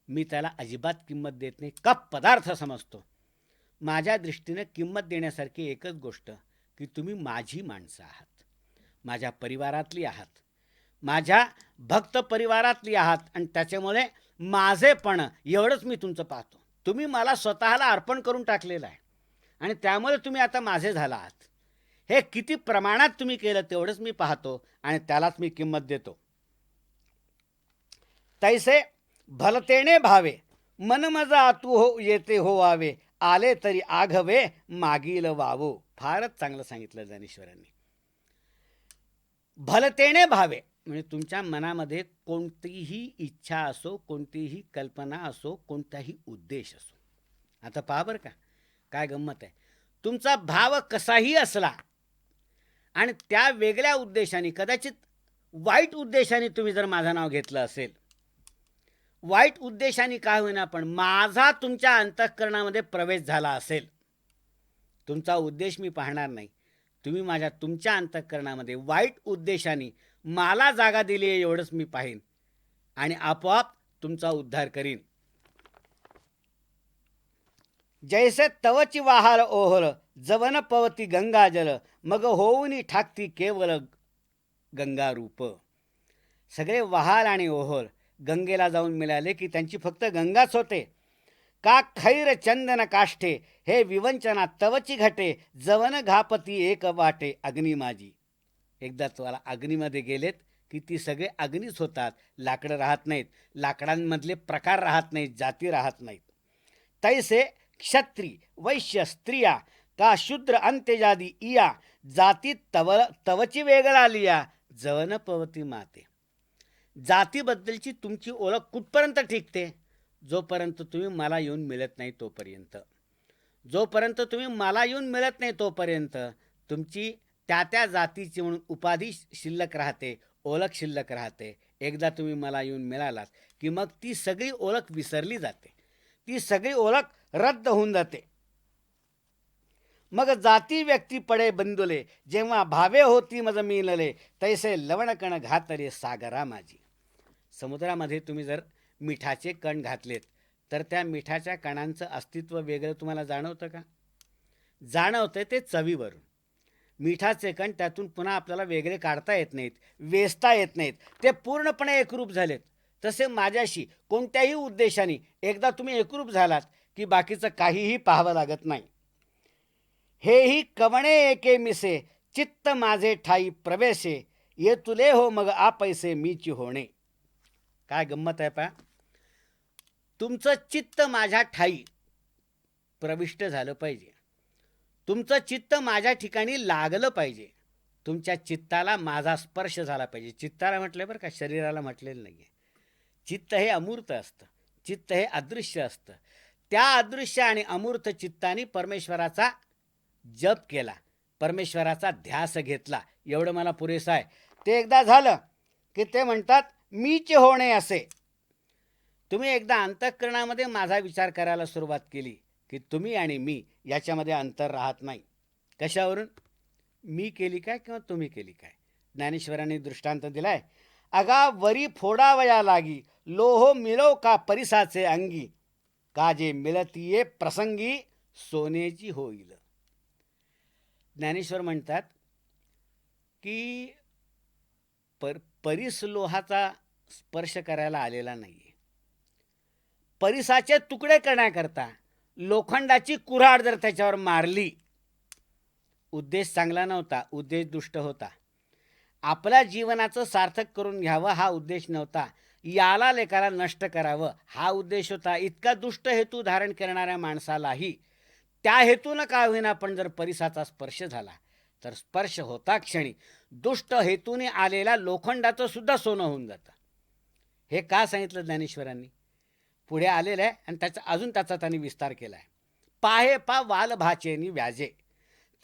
मी त्याला अजिबात किंमत देत नाही, कप पदार्थ समजतो. माझ्या दृष्टीनं किंमत देण्यासारखी एकच गोष्ट की तुम्ही माझी माणसं आहात, माझ्या परिवारातली आहात, माझ्या भक्त परिवारातली आहात, आणि त्याच्यामुळे माझेपण एवढंच मी तुमचं पाहतो. तुम्ही मला स्वतःला अर्पण करून टाकलेलं आहे आणि त्यामुळे तुम्ही आता माझे झाला आहात. हे किती प्रमाणात तुम्ही केलं तेवढंच मी पाहतो आणि त्यालाच मी किंमत देतो. तैसे भलतेने भावे मन मज आतू हो येते हो वावे, आले तरी आघवे मागील वावो. फारच चांगलं सांगितलं ज्ञानेश्वरांनी. भलतेने भावे म्हणजे तुमच्या मनामध्ये कोणतीही इच्छा असो, कोणतीही कल्पना असो, कोणताही उद्देश असो. आता पहा बरं का, काय गंमत आहे. तुमचा भाव कसाही असला आणि त्या वेगळ्या उद्देशाने, कदाचित वाईट उद्देशाने तुम्ही जर माझं नाव घेतलं असेल, वाईट उद्देशाने काय होईना पण माझा तुमच्या अंतःकरणामध्ये प्रवेश झाला असेल, तुमचा उद्देश मी पाहणार नाही, तुम्ही तुमच्या अंतःकरणामध्ये वाईट उद्देशाने मला जागा दिली आहे एवढंच मी पाहीन आणि आपोआप तुमचा उद्धार करीन. जैसे तवची वाहाल ओहल जवन पवती गंगा जल, मग होऊनी ठाकती केवळ गंगा रूप. सगळे वहाल आणि ओहल गंगेला जाऊन मिळाले की त्यांची फक्त गंगाच होते. का खैर चंदन काष्ठे हे विवंचना तवची घटे, जवन घापती एक वाटे अग्नी माझी. एकदा तुम्हाला अग्नीमध्ये गेलेत की ती सगळे अग्नीच होतात, लाकडं राहत नाहीत, लाकडांमधले प्रकार राहत नाहीत, जाती राहत नाहीत. तैसे क्षत्री वैश्य स्त्रिया का शूद्र अंत्यजादी इया, जाती तवची वेगळा लिया जवन पवती माते. जातीबद्दलची तुमची ओळख कुठपर्यंत टिकते? जोपर्यंत तुम्ही मला येऊन मिळत नाही तोपर्यंत. जोपर्यंत तुम्ही मला येऊन मिळत नाही तोपर्यंत तुमची त्या जातीची म्हणून उपाधी शिल्लक राहते, ओळख शिल्लक राहते. एकदा तुम्ही मला येऊन मिळालात की मग ती सगळी ओळख विसरली जाते, ती सगळी ओळख रद्द होऊन जाते. मग जाती व्यक्ती पडे बंदुले, जेव्हा भावे होती मज मिळले, तैसे लवणकण घातले सागरा माझी. समुद्रामध्ये तुम्ही जर मिठाचे कण घातलेत तर त्या मिठाच्या कणांचं अस्तित्व वेगळं तुम्हाला जाणवतं का? जाणवतं ते चवीवरून. मिठाचे कण त्यातून पुन्हा आपल्याला वेगळे काढता येत नाहीत, वेचता येत नाहीत, ते पूर्णपणे एकरूप झालेत. तसे माझ्याशी कोणत्याही उद्देशाने एकदा तुम्ही एकरूप झालात की बाकीचं काहीही पाहावं लागत नाही. हेही कवणे एके मिसे, चित्त माझे ठाई प्रवेशे, ये तुले हो मग आ पैसे मीची होणे. काय गंमत आहे पा. तुमचं चित्त माझ्या ठाई प्रविष्ट झालं पाहिजे. तुमचं चित्त माझ्या ठिकाणी लागलं पाहिजे. तुमच्या चित्ताला माझा स्पर्श झाला पाहिजे. चित्ताला म्हटलं बरं का, शरीराला म्हटलेलं नाही आहे. चित्त हे अमूर्त असतं, चित्त हे अदृश्य असतं. त्या अदृश्य आणि अमूर्त चित्ताने परमेश्वराचा जप केला, परमेश्वराचा ध्यास घेतला, एवढं मला पुरेसं आहे. ते एकदा झालं की ते म्हणतात मीच होणे असे. तुम्ही एकदा अंतःकरणामध्ये माझा विचार करायला सुरुवात केली की तुम्ही आणि मी याच्यामध्ये अंतर राहत नाही. कशावरून? मी केली काय किंवा तुम्ही केली काय. ज्ञानेश्वरांनी दृष्टांत दिलाय. अगा वरी फोडावया लागी, लोहो मिळो का परिसाचे अंगी, काजे मिळतीये प्रसंगी सोनेची होईल. ज्ञानेश्वर म्हणतात की परीस लोहाचा स्पर्श करायला आलेला नाही आहे. परिसाचे तुकडे करण्याकरता लोखंडाची कुऱ्हाड जर त्याच्यावर मारली, उद्देश चांगला नव्हता, उद्देश दुष्ट होता. आपल्या जीवनाचं सार्थक करून घ्यावं हा उद्देश नव्हता, याला लेकाला नष्ट करावं हा उद्देश होता. इतका दुष्ट हेतू धारण करणाऱ्या माणसालाही त्या हेतूनं का होईना पण जर परिसाचा स्पर्श झाला तर स्पर्श होता क्षणी दुष्ट हेतूने आलेल्या लोखंडाचं सुद्धा सोनं होऊन जातं. हे का सांगितलं ज्ञानेश्वरांनी? पुढे आलेलं आहे आणि अजून त्याचा त्यांनी विस्तार केला आहे. पाहे पा वाल भाचेनी व्याजे,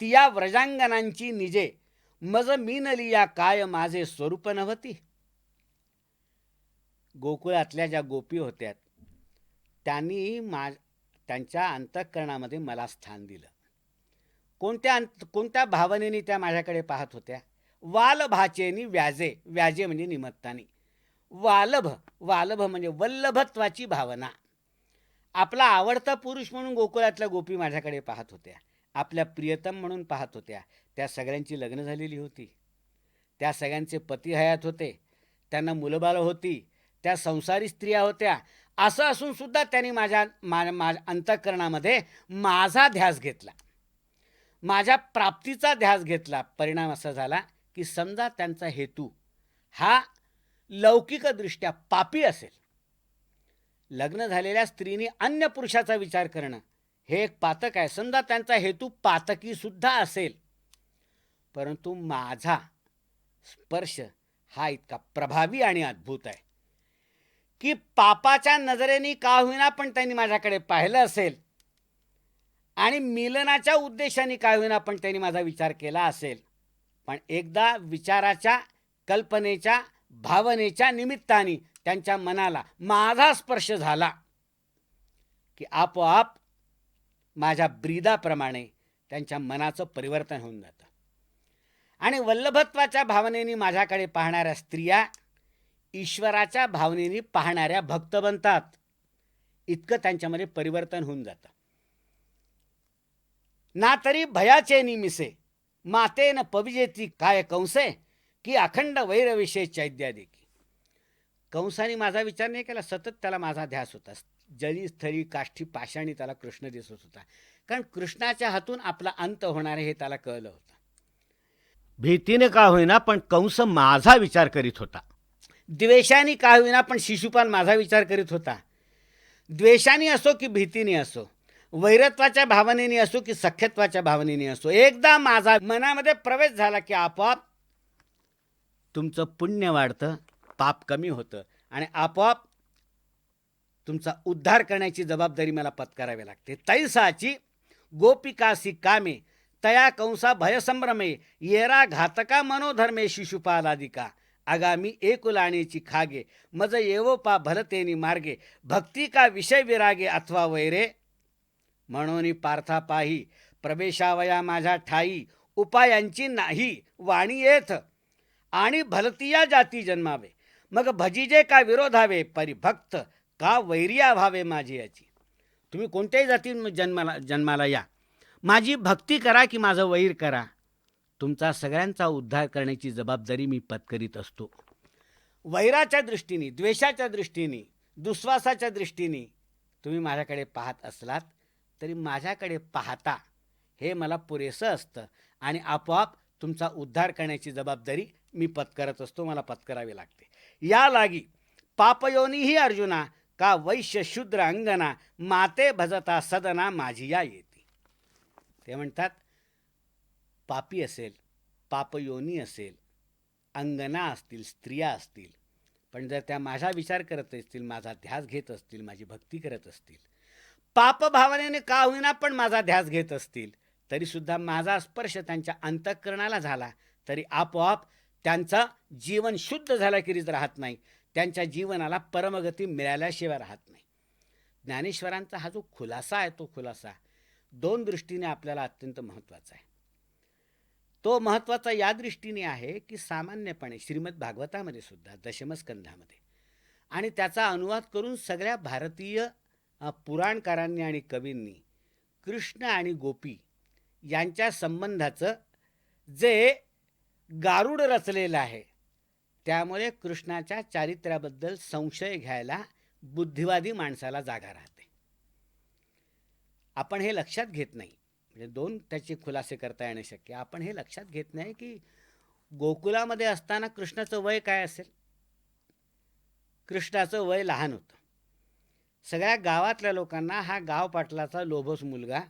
तिया व्रजांगणांची निजे, मज मीनलिया काय माझे स्वरूप नव्हती. गोकुळातल्या ज्या गोपी होत्या त्यांनी त्यांच्या अंतःकरणामध्ये मला स्थान दिलं. कोणत्या भावनेने त्या माझ्याकडे पाहत होत्या? वाल भाचेनी व्याजे, व्याजे म्हणजे निमित्ताने. वालभ म्हणजे वल्लभत्वाची भावना. आपला आवडता पुरुष म्हणून गोकुळातल्या गोपी माझ्याकडे पाहत होत्या, आपल्या प्रियतम म्हणून पाहत होत्या. त्या सगळ्यांची लग्न झालेली होती, त्या सगळ्यांचे पती हयात होते, त्यांना मुलंबाळं होती, त्या संसारी स्त्रिया होत्या. असं असून सुद्धा त्यांनी माझ्या अंतःकरणामध्ये माझा ध्यास घेतला, माझ्या प्राप्तीचा ध्यास घेतला. परिणाम असा झाला की समजा त्यांचा हेतू हा लौकिकदृष्ट्या पापी असेल, लग्न झालेल्या स्त्रीने अन्य पुरुषाचा विचार करणं हे एक पातक आहे. समजा त्यांचा हेतू पातकी सुद्धा असेल, परंतु माझा स्पर्श हा इतका प्रभावी आणि अद्भुत आहे की पापाच्या नजरेने का होईना पण त्यांनी माझ्याकडे पाहिलं असेल आणि मिलनाच्या उद्देशाने का होईना पण त्यांनी माझा विचार केला असेल. पण एकदा विचाराच्या, कल्पनेच्या, भावनेच्या निमित्ताने त्यांच्या मनाला माझा स्पर्श झाला की आपोआप माझ्या ब्रीदाप्रमाणे त्यांच्या मनाचं परिवर्तन होऊन जातं. आणि वल्लभत्वाच्या भावनेने माझ्याकडे पाहणाऱ्या स्त्रिया ईश्वराच्या भावनेने पाहणाऱ्या भक्त बनतात. इतकं त्यांच्यामध्ये परिवर्तन होऊन जातं. ना तरी भयाचे निमिसे, मातेन पविजेती काय कंसे, की अखंड वैरविषय चैद्यादेखी. कंसाने माझा विचार नाही केला, सतत त्याला माझा ध्यास होता. जली स्थळी काष्ठी पाषाणी त्याला कृष्ण दिसत होता, कारण कृष्णाच्या हातून आपला अंत होणार हे त्याला कळलं होतं. भीतीने का होईना पण कंस माझा विचार करीत होता, द्वेषाने का होईना पण शिशुपाल माझा विचार करीत होता. द्वेषाने असो की भीतीने असो, वैरत्वाच्या भावनेने असो की सख्यत्वाच्या भावनेने असो, एकदा माझा मनामध्ये प्रवेश झाला की आपोआप तुमचं पुण्य वाढतं, पाप कमी होतं आणि आपोआप तुमचा उद्धार करण्याची जबाबदारी मला पत्करावी लागते. तैसाची गोपिकासी कामे, तया कंसा भयसंभ्रमे, येरा घातका मनोधर्मे शिशुपालादिका, आगामी एकुलाणीची खागे, मज येवोपा भरतेनी मार्गे, भक्ती का विषय विरागे अथवा वैरे, म्हणून पार्था पाही प्रवेशावया माझ्या ठाई, उपायांची नाही वाणी येथ, आणि भलतिया जाती जन्मावे, मग भजीजे का विरोधावे, परिभक्त का वैरिया व्हावे माझी याची. तुम्ही कोणत्याही जाती जन्माला या, माझी भक्ती करा की माझं वैर करा, तुमचा सगळ्यांचा उद्धार करण्याची जबाबदारी मी पत्करीत असतो. वैराच्या दृष्टीने, द्वेषाच्या दृष्टीने, दुस्वासाच्या दृष्टीने तुम्ही माझ्याकडे पाहत असलात तरी माझ्याकडे पाहता हे मला पुरेसं असतं आणि आपोआप तुमचा उद्धार करण्याची जबाबदारी मी पत्करत असतो, मला पत्करावी लागते. या लागी पापयोनीही अर्जुना का वैश्य शूद्र अंगना माते भजता सदना माझिया येती. ते म्हणतात पापी असेल, पापयोनी असेल, अंगना असतील, स्त्रिया असतील, पण जर त्या माझा विचार करत असतील, माझा ध्यास घेत असतील, माझी भक्ती करत असतील, पापभावनेने का होईना पण माझा ध्यास घेत असतील, तरीसुद्धा माझा स्पर्श त्यांच्या अंतःकरणाला झाला तरी आपोआप त्यांचं जीवन शुद्ध झाल्याखेरीज राहत नाही, त्यांच्या जीवनाला परमगती मिळाल्याशिवाय राहत नाही. ज्ञानेश्वरांचा हा जो खुलासा आहे तो खुलासा दोन दृष्टीने आपल्याला अत्यंत महत्त्वाचा आहे. तो महत्त्वाचा या दृष्टीने आहे की सामान्यपणे श्रीमद भागवतामध्ये सुद्धा दशमस्कंधामध्ये आणि त्याचा अनुवाद करून सगळ्या भारतीय पुराणकारांनी आणि कवींनी कृष्ण आणि गोपी यांच्या संबंधाचं जे गारुड रचलेलं आहे त्यामुळे कृष्णाच्या चारित्र्याबद्दल संशय घ्यायला बुद्धिवादी माणसाला जागा राहते. आपण हे लक्षात घेत नाही, म्हणजे दोन त्याचे खुलासे करता येणे शक्य. आपण हे लक्षात घेत नाही की गोकुलामध्ये असताना कृष्णाचं वय काय असेल. कृष्णाचं वय लहान होतं. सगळ्या गावातल्या लोकांना हा गाव पाटलाचा लोभस मुलगा,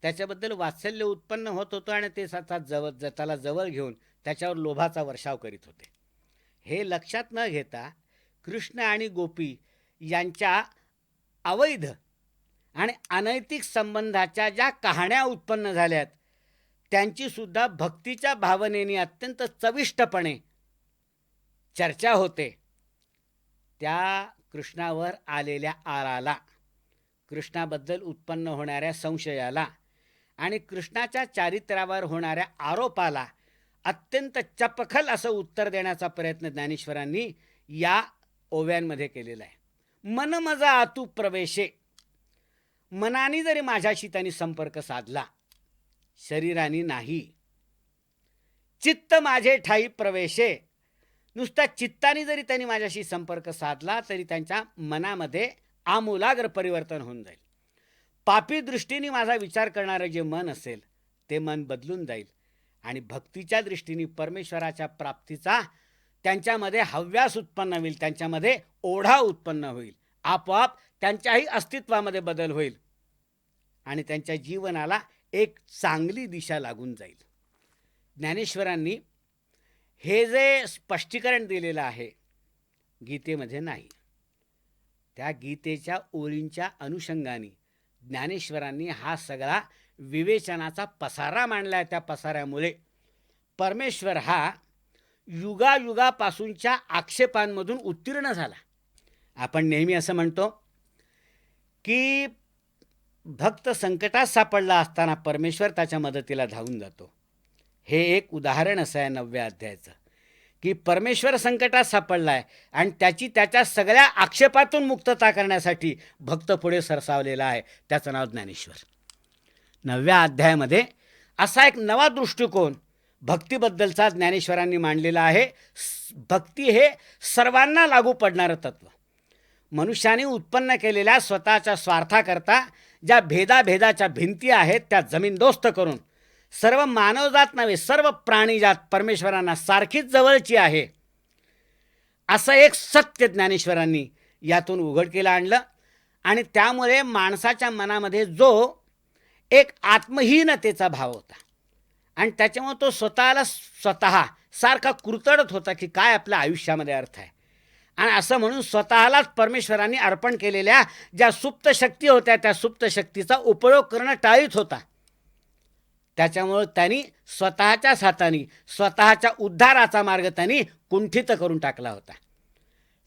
त्याच्याबद्दल वात्सल्य उत्पन्न होत होतं आणि ते त्याला जवळ घेऊन त्याच्यावर लोभाचा वर्षाव करीत होते. हे लक्षात न घेता कृष्ण आणि गोपी यांच्या अवैध आणि अनैतिक संबंधाच्या ज्या कहाण्या उत्पन्न झाल्यात त्यांचीसुद्धा भक्तीच्या भावनेने अत्यंत चविष्टपणे चर्चा होते. त्या कृष्णावर आलेल्या आराला, कृष्णाबद्दल उत्पन्न होणाऱ्या संशयाला आणि कृष्णाच्या चारित्र्यावर होणाऱ्या आरोपाला अत्यंत चपखल असं उत्तर देण्याचा प्रयत्न ज्ञानेश्वरांनी या ओव्यांमध्ये केलेला आहे. मन मज आतू प्रवेशे, मनाने जरी माझ्याशी त्यांनी संपर्क साधला, शरीराने नाही. चित्त माझे ठाई प्रवेशे, नुसत्या चित्ताने जरी त्यांनी माझ्याशी संपर्क साधला तरी त्यांच्या मनामध्ये आमूलाग्र परिवर्तन होऊन जाईल. पापी दृष्टीने माझा विचार करणारं जे मन असेल ते मन बदलून जाईल आणि भक्तीच्या दृष्टीने परमेश्वराच्या प्राप्तीचा त्यांच्यामध्ये हव्यास उत्पन्न होईल, त्यांच्यामध्ये ओढा उत्पन्न होईल. आपोआप त्यांच्याही अस्तित्वामध्ये बदल होईल आणि त्यांच्या जीवनाला एक चांगली दिशा लागून जाईल. ज्ञानेश्वरांनी हे जे स्पष्टीकरण दिलेलं आहे गीतेमध्ये नाही, त्या गीतेच्या ओळींच्या अनुषंगाने ज्ञानेश्वरांनी हा सगळा विवेचनाचा पसारा मांडला आहे. त्या पसाऱ्यामुळे परमेश्वर हा युगायुगापासूनच्या आक्षेपांमधून उत्तीर्ण झाला. आपण नेहमी असं म्हणतो की भक्त संकटात सापडला असताना परमेश्वर त्याच्या मदतीला धावून जातो. हे एक उदाहरण असं आहे 9व्या अध्यायाचं की परमेश्वर संकटात सापडला आहे आणि त्याच्या सगळ्या आक्षेपातून मुक्तता करण्यासाठी भक्त पुढे सरसावलेला आहे. त्याचं नाव ज्ञानेश्वर. 9व्या अध्यायामध्ये असा एक नवा दृष्टिकोन भक्तीबद्दलचा ज्ञानेश्वरांनी मांडलेला आहे. भक्ती हे सर्वांना लागू पडणारं तत्व. मनुष्याने उत्पन्न केलेल्या स्वतःच्या स्वार्थाकरता ज्या भेदाभेदाच्या भिंती आहेत त्या जमीनदोस्त करून सर्व मानवजात नव्हे सर्व प्राणीजात परमेश्वरांना सारखीच जवळची आहे असं एक सत्य ज्ञानेश्वरांनी यातून उघडकीला आणलं. आणि त्यामुळे माणसाच्या मनामध्ये जो एक आत्महीनतेचा भाव होता आणि त्याच्यामुळे तो स्वतः सारखा कुरतडत होता की काय आपल्या आयुष्यामध्ये अर्थ आहे, आणि असं म्हणून स्वतःलाच परमेश्वरांनी अर्पण केलेल्या ज्या सुप्त शक्ती होत्या त्या सुप्त शक्तीचा उपयोग करणं टाळीत होता. त्याच्यामुळे त्यांनी स्वतःच्याच हाताने स्वतःच्या उद्धाराचा मार्ग त्यांनी कुंठित करून टाकला होता.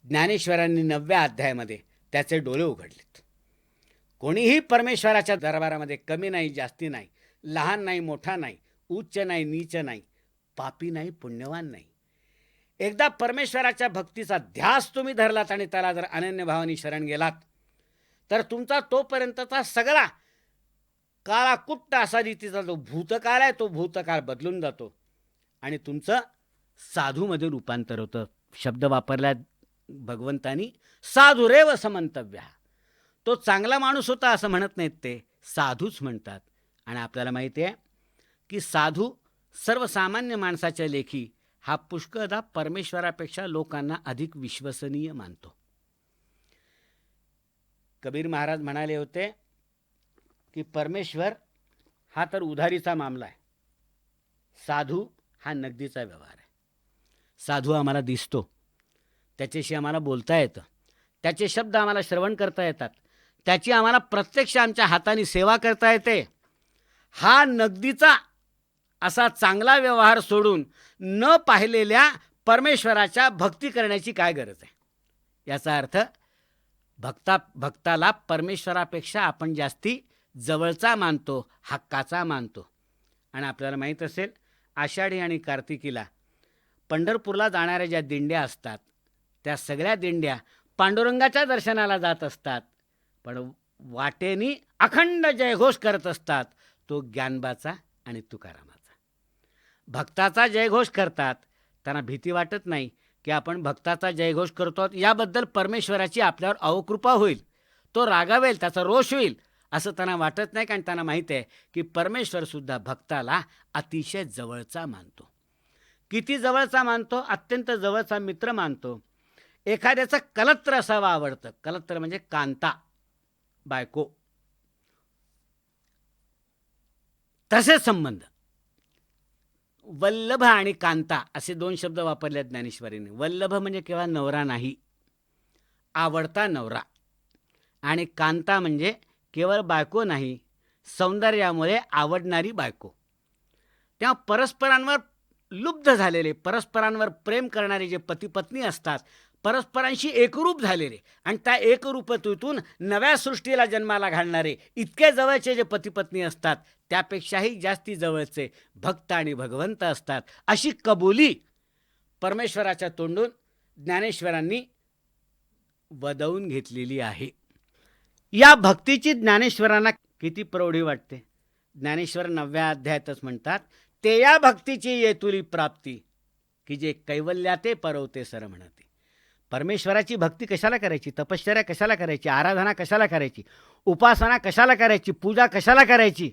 ज्ञानेश्वरांनी 9व्या अध्यायामध्ये त्याचे डोळे उघडलेत. कोणीही परमेश्वराच्या दरबारामध्ये कमी नाही, जास्ती नाही, लहान नाही, मोठा नाही, उच्च नाही, नीच नाही, पापी नाही, पुण्यवान नाही. एकदा परमेश्वराच्या भक्तीचा ध्यास तुम्ही धरलात आणि त्याला जर अनन्यभावाने शरण गेलात तर तुमचा तोपर्यंतचा सगळा काळाकुट्ट असा रीतीचा जो भूतकाळ आहे तो भूतकाळ बदलून जातो आणि तुमचं साधूमध्ये रूपांतर होतं. शब्द वापरला भगवंतानी, साधुरेव समंतव्य. तो चांगला माणूस होता असं म्हणत नाहीत, ते साधूच म्हणतात. आणि आपल्याला माहिती आहे की साधू सर्वसामान्य माणसाच्या लेखी हा पुष्कळदा परमेश्वरापेक्षा लोकांना अधिक विश्वसनीय मानतो. कबीर महाराज म्हणाले होते की परमेश्वर हा तर उधारीचा मामला आहे, साधू हा नगदीचा व्यवहार आहे. साधू आम्हाला दिसतो, त्याच्याशी आम्हाला बोलता येतं, त्याचे शब्द आम्हाला श्रवण करता येतात, त्याची आम्हाला प्रत्यक्ष आमच्या हाताने सेवा करता येते. हा नगदीचा असा चांगला व्यवहार सोडून न पाहिलेल्या परमेश्वराच्या भक्ती करण्याची काय गरज आहे. याचा अर्थ भक्ताला परमेश्वरापेक्षा आपण जास्ती जवळचा मानतो, हक्काचा मानतो. आणि आपल्याला माहीत असेल, आषाढी आणि कार्तिकीला पंढरपूरला जाणाऱ्या ज्या दिंड्या असतात त्या सगळ्या दिंड्या पांडुरंगाच्या दर्शनाला जात असतात, पण वाटेनी अखंड जयघोष करत असतात, तो ज्ञानबाचा आणि तुकारामाचा. भक्ताचा जयघोष करतात, त्यांना भीती वाटत नाही की आपण भक्ताचा जयघोष करतो याबद्दल परमेश्वराची आपल्यावर अवकृपा होईल, तो रागावेल, त्याचा रोष होईल, असं त्यांना वाटत नाही. कारण त्यांना माहीत आहे की परमेश्वरसुद्धा भक्ताला अतिशय जवळचा मानतो. किती जवळचा मानतो? अत्यंत जवळचा मित्र मानतो. एखाद्याचं कलत्र असावं आवडतं. कलत्र म्हणजे कांता, बायको. तसे संबंध. वल्लभ आणि कांता असे दोन शब्द वापरले ज्ञानेश्वरीने. वल्लभ म्हणजे केवळ नवरा नाही, आवडता नवरा. आणि कांता म्हणजे केवळ बायको नाही, सौंदर्यामुळे आवडणारी बायको. तेव्हा परस्परांवर लुब्ध झालेले, परस्परांवर प्रेम करणारे जे पती पत्नी असतात, परस्परांशी एकरूप झालेले आणि त्या एकरूपतेतून नव्या सृष्टीला जन्माला घालणारे इतके जवळचे जे पती पत्नी असतात, त्यापेक्षाही जास्ती जवळचे भक्त आणि भगवंत असतात. अशी कबुली परमेश्वराच्या तोंडून ज्ञानेश्वरांनी वदवून घेतलेली आहे. या भक्तीची ज्ञानेश्वरांना किती प्रौढी वाटते. ज्ञानेश्वर 9व्या अध्यायातच म्हणतात, ते या भक्तीची येतुली प्राप्ती की जे कैवल्याते परवते सर म्हणते. परमेश्वराची भक्ती कशाला करायची, तपश्चर्या कशाला करायची, आराधना कशाला करायची, उपासना कशाला करायची, पूजा कशाला करायची?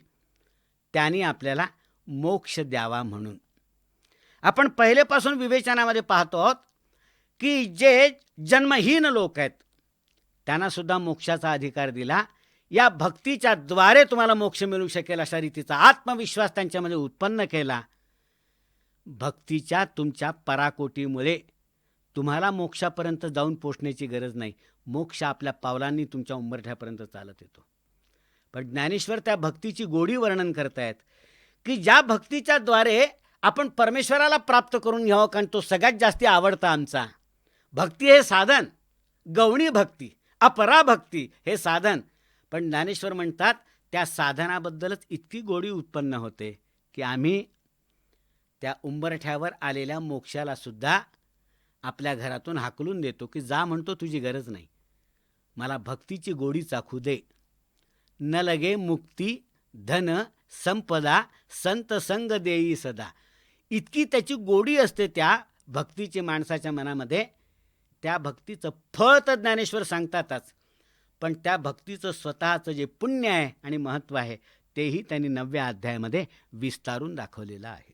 त्यांनी आपल्याला मोक्ष द्यावा म्हणून. आपण पहिलेपासून विवेचनामध्ये पाहतो आहोत की जे जन्महीन लोक आहेत त्यांनासुद्धा मोक्षाचा अधिकार दिला. या भक्तीच्या द्वारे तुम्हाला मोक्ष मिळू शकेल अशा रीतीचा आत्मविश्वास त्यांच्यामध्ये उत्पन्न केला. भक्तीच्या तुमच्या पराकोटीमुळे तुम्हाला मोक्षापर्यंत जाऊन पोचण्याची गरज नाही. मोक्ष आपल्या पावलांनी तुमच्या उंबरठ्यापर्यंत चालत येतो. पण ज्ञानेश्वर त्या भक्तीची गोडी वर्णन करतायत की ज्या भक्तीच्या द्वारे आपण परमेश्वराला प्राप्त करून घ्यावं, कारण तो सगळ्यात जास्ती आवडता आमचा. भक्ती हे साधन, गवणी भक्ती, अपराभक्ती हे साधन. पण ज्ञानेश्वर म्हणतात त्या साधनाबद्दलच इतकी गोडी उत्पन्न होते की आम्ही त्या उंबरठ्यावर आलेल्या मोक्षाला सुद्धा आपल्या घरातून हाकलून देतो की जा म्हणतो, तुझी गरज नाही, मला भक्तीची गोडी चाखू दे. न लगे मुक्ती धन संपदा संत संग देई सदा. इतकी त्याची गोडी असते त्या भक्तीची माणसाच्या मनामध्ये. त्या भक्तीचं फळ तर ज्ञानेश्वर सांगतातच, पण त्या भक्तीचं स्वतःचं जे पुण्य आहे आणि महत्त्व आहे तेही त्यांनी 9व्या अध्यायामध्ये विस्तारून दाखवलेलं आहे.